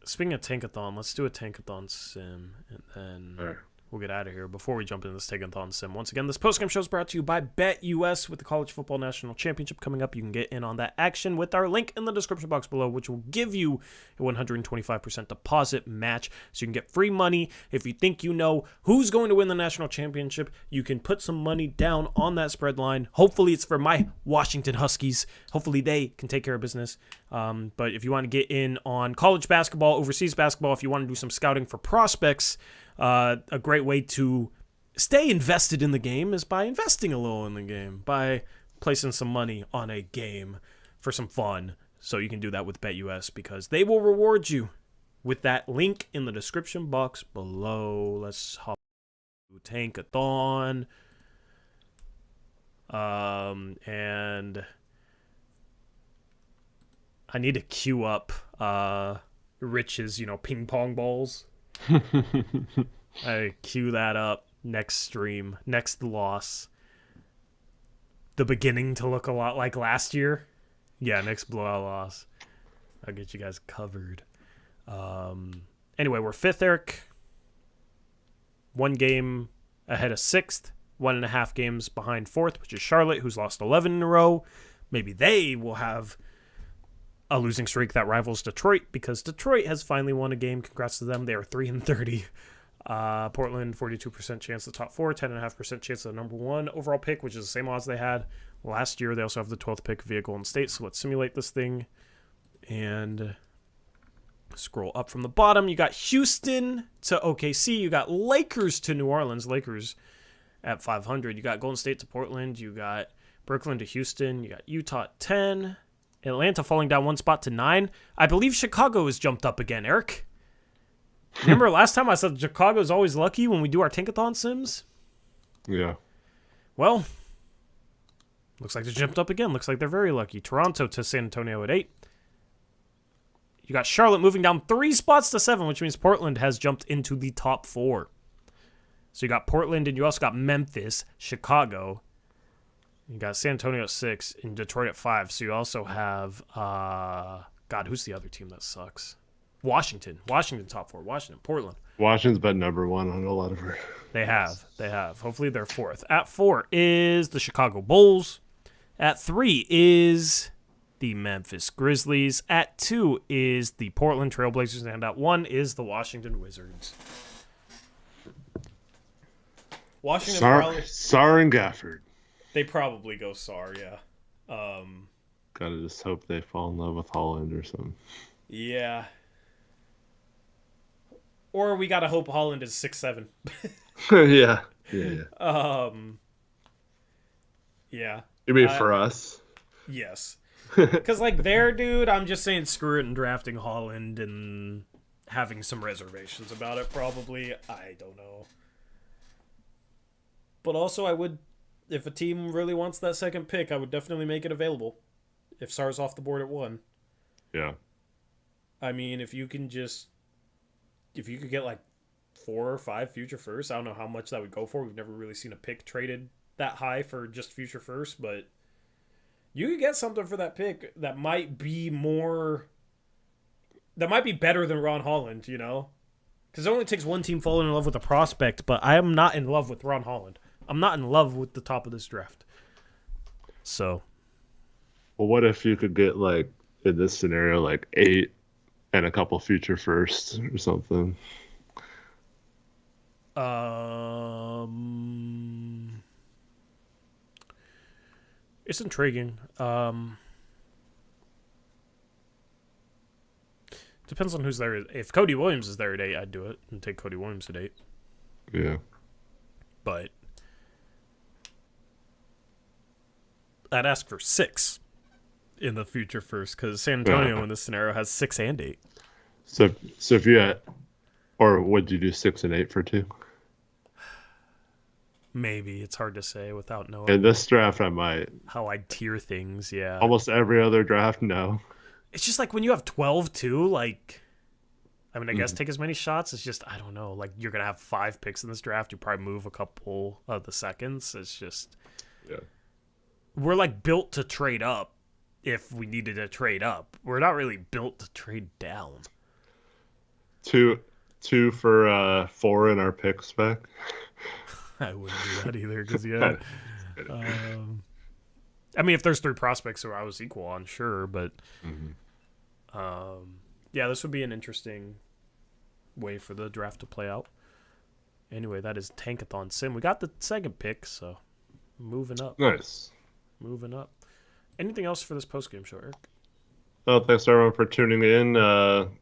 speaking of Tankathon, let's do a Tankathon sim, and then we'll get out of here. Before we jump into this Tankathon sim, once again, this postgame show is brought to you by BetUS. With the College Football National Championship coming up, you can get in on that action with our link in the description box below, which will give you a 125% deposit match, so you can get free money. If you think you know who's going to win the national championship, you can put some money down on that spread line. Hopefully it's for my Washington Huskies. Hopefully they can take care of business. But if you want to get in on college basketball, overseas basketball, if you want to do some scouting for prospects, a great way to stay invested in the game is by investing a little in the game, by placing some money on a game for some fun. So you can do that with BetUS because they will reward you with that link in the description box below. Let's hop to Tankathon. And I need to queue up Rich's, ping pong balls. I queue that up next stream, next loss. The beginning to look a lot like last year. Yeah, next blowout loss. I'll get you guys covered. Anyway, we're 5th, Eric. 1 game ahead of 6th. 1.5 games behind 4th, which is Charlotte, who's lost 11 in a row. Maybe they will have a losing streak that rivals Detroit, because Detroit has finally won a game. Congrats to them. They are 3-30. Portland, 42% chance of the top 4, 10.5% chance of the number 1 overall pick, which is the same odds they had last year. They also have the 12th pick via Golden State. So let's simulate this thing and scroll up from the bottom. You got Houston to OKC. You got Lakers to New Orleans. Lakers at 500. You got Golden State to Portland. You got Brooklyn to Houston. You got Utah at 10. Atlanta falling down 1 spot to 9. I believe Chicago has jumped up again, Eric. Remember last time I said Chicago's always lucky when we do our Tankathon sims? Yeah. Well, looks like they jumped up again. Looks like they're very lucky. Toronto to San Antonio at 8. You got Charlotte moving down 3 spots to 7, which means Portland has jumped into the top 4. So you got Portland, and you also got Memphis, Chicago. You got San Antonio at 6 and Detroit at 5. So you also have, God, who's the other team that sucks? Washington. Washington top 4. Washington, Portland. Washington's been number 1 on a lot of her. They have. Hopefully they're 4th. At 4 is the Chicago Bulls. At 3 is the Memphis Grizzlies. At 2 is the Portland Trailblazers. And at 1 is the Washington Wizards. Washington Sar and Gafford. They probably go Sar, yeah. Gotta just hope they fall in love with Holland or something. Yeah. Or we gotta hope Holland is 6'7". Yeah. Yeah. You mean for us? Yes. Because, like, there, dude, I'm just saying screw it and drafting Holland and having some reservations about it, probably. I don't know. But also, I would, if a team really wants that second pick, I would definitely make it available. If Sar's off the board at 1. Yeah. I mean, if you could get, like, 4 or 5 future firsts, I don't know how much that would go for. We've never really seen a pick traded that high for just future first, but you could get something for that pick that might be better than Ron Holland, you know? Because it only takes one team falling in love with a prospect, but I am not in love with Ron Holland. I'm not in love with the top of this draft. So. Well, what if you could get, like, in this scenario, like 8 and a couple future firsts or something? It's intriguing. Depends on who's there. If Cody Williams is there at 8, I'd do it and take Cody Williams at 8. Yeah. But I'd ask for 6 in the future first, because San Antonio in this scenario has 6 and 8. So if you had, or would you do 6 and 8 for 2? Maybe. It's hard to say without knowing. In this draft, I might. How I'd tier things, yeah. Almost every other draft, no. It's just like when you have 12 too, like, I mean, I guess take as many shots. It's just, I don't know. Like, you're going to have 5 picks in this draft. You probably move a couple of the seconds. It's just, yeah. We're like built to trade up if we needed to trade up. We're not really built to trade down. Two for 4 in our pick spec. I wouldn't do that either, because, yeah. I mean, if there's 3 prospects who I was equal on, sure, but yeah, this would be an interesting way for the draft to play out. Anyway, that is Tankathon Sim. We got the second pick, so moving up. Nice. Moving up. Anything else for this postgame show, Eric? Well, thanks everyone for tuning in,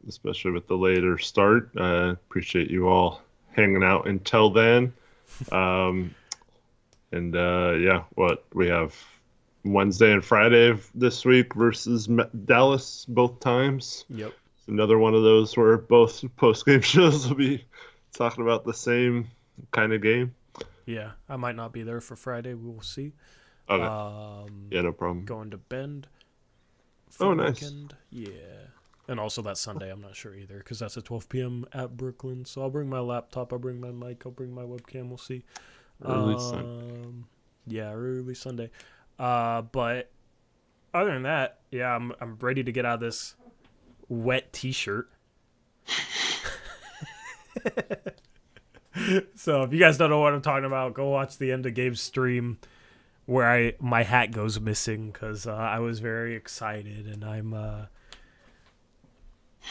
especially with the later start. Appreciate you all hanging out until then. Yeah, what we have Wednesday and Friday of this week versus Dallas both times. Yep. It's another one of those where both post-game shows will be talking about the same kind of game. Yeah, I might not be there for Friday. We will see. Okay. Yeah, no problem. Going to Bend. Oh, nice. Weekend. Yeah. And also that Sunday, I'm not sure either, because that's at 12 p.m. at Brooklyn. So I'll bring my laptop, I'll bring my mic, I'll bring my webcam. We'll see. Early Sunday. Yeah, early Sunday. But other than that, yeah, I'm ready to get out of this wet T-shirt. So if you guys don't know what I'm talking about, go watch the end of Gabe's stream where my hat goes missing, because I was very excited and I'm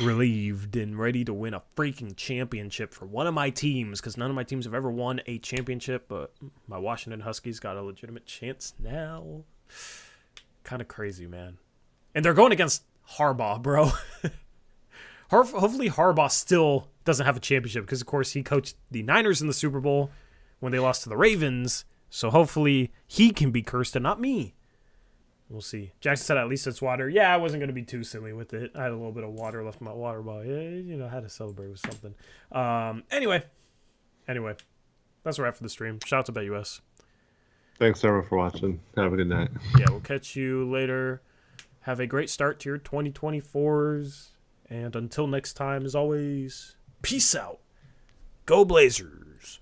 relieved and ready to win a freaking championship for one of my teams, because none of my teams have ever won a championship, but my Washington Huskies got a legitimate chance now. Kind of crazy, man. And they're going against Harbaugh, bro. Hopefully Harbaugh still doesn't have a championship, because, of course, he coached the Niners in the Super Bowl when they lost to the Ravens, so hopefully he can be cursed and not me. We'll see. Jackson said at least it's water. Yeah, I wasn't going to be too silly with it. I had a little bit of water left in my water bottle. Yeah, you know, I had to celebrate with something. Anyway. That's a wrap for the stream. Shout out to BetUS. Thanks, everyone, for watching. Have a good night. Yeah, we'll catch you later. Have a great start to your 2024s. And until next time, as always, peace out. Go Blazers.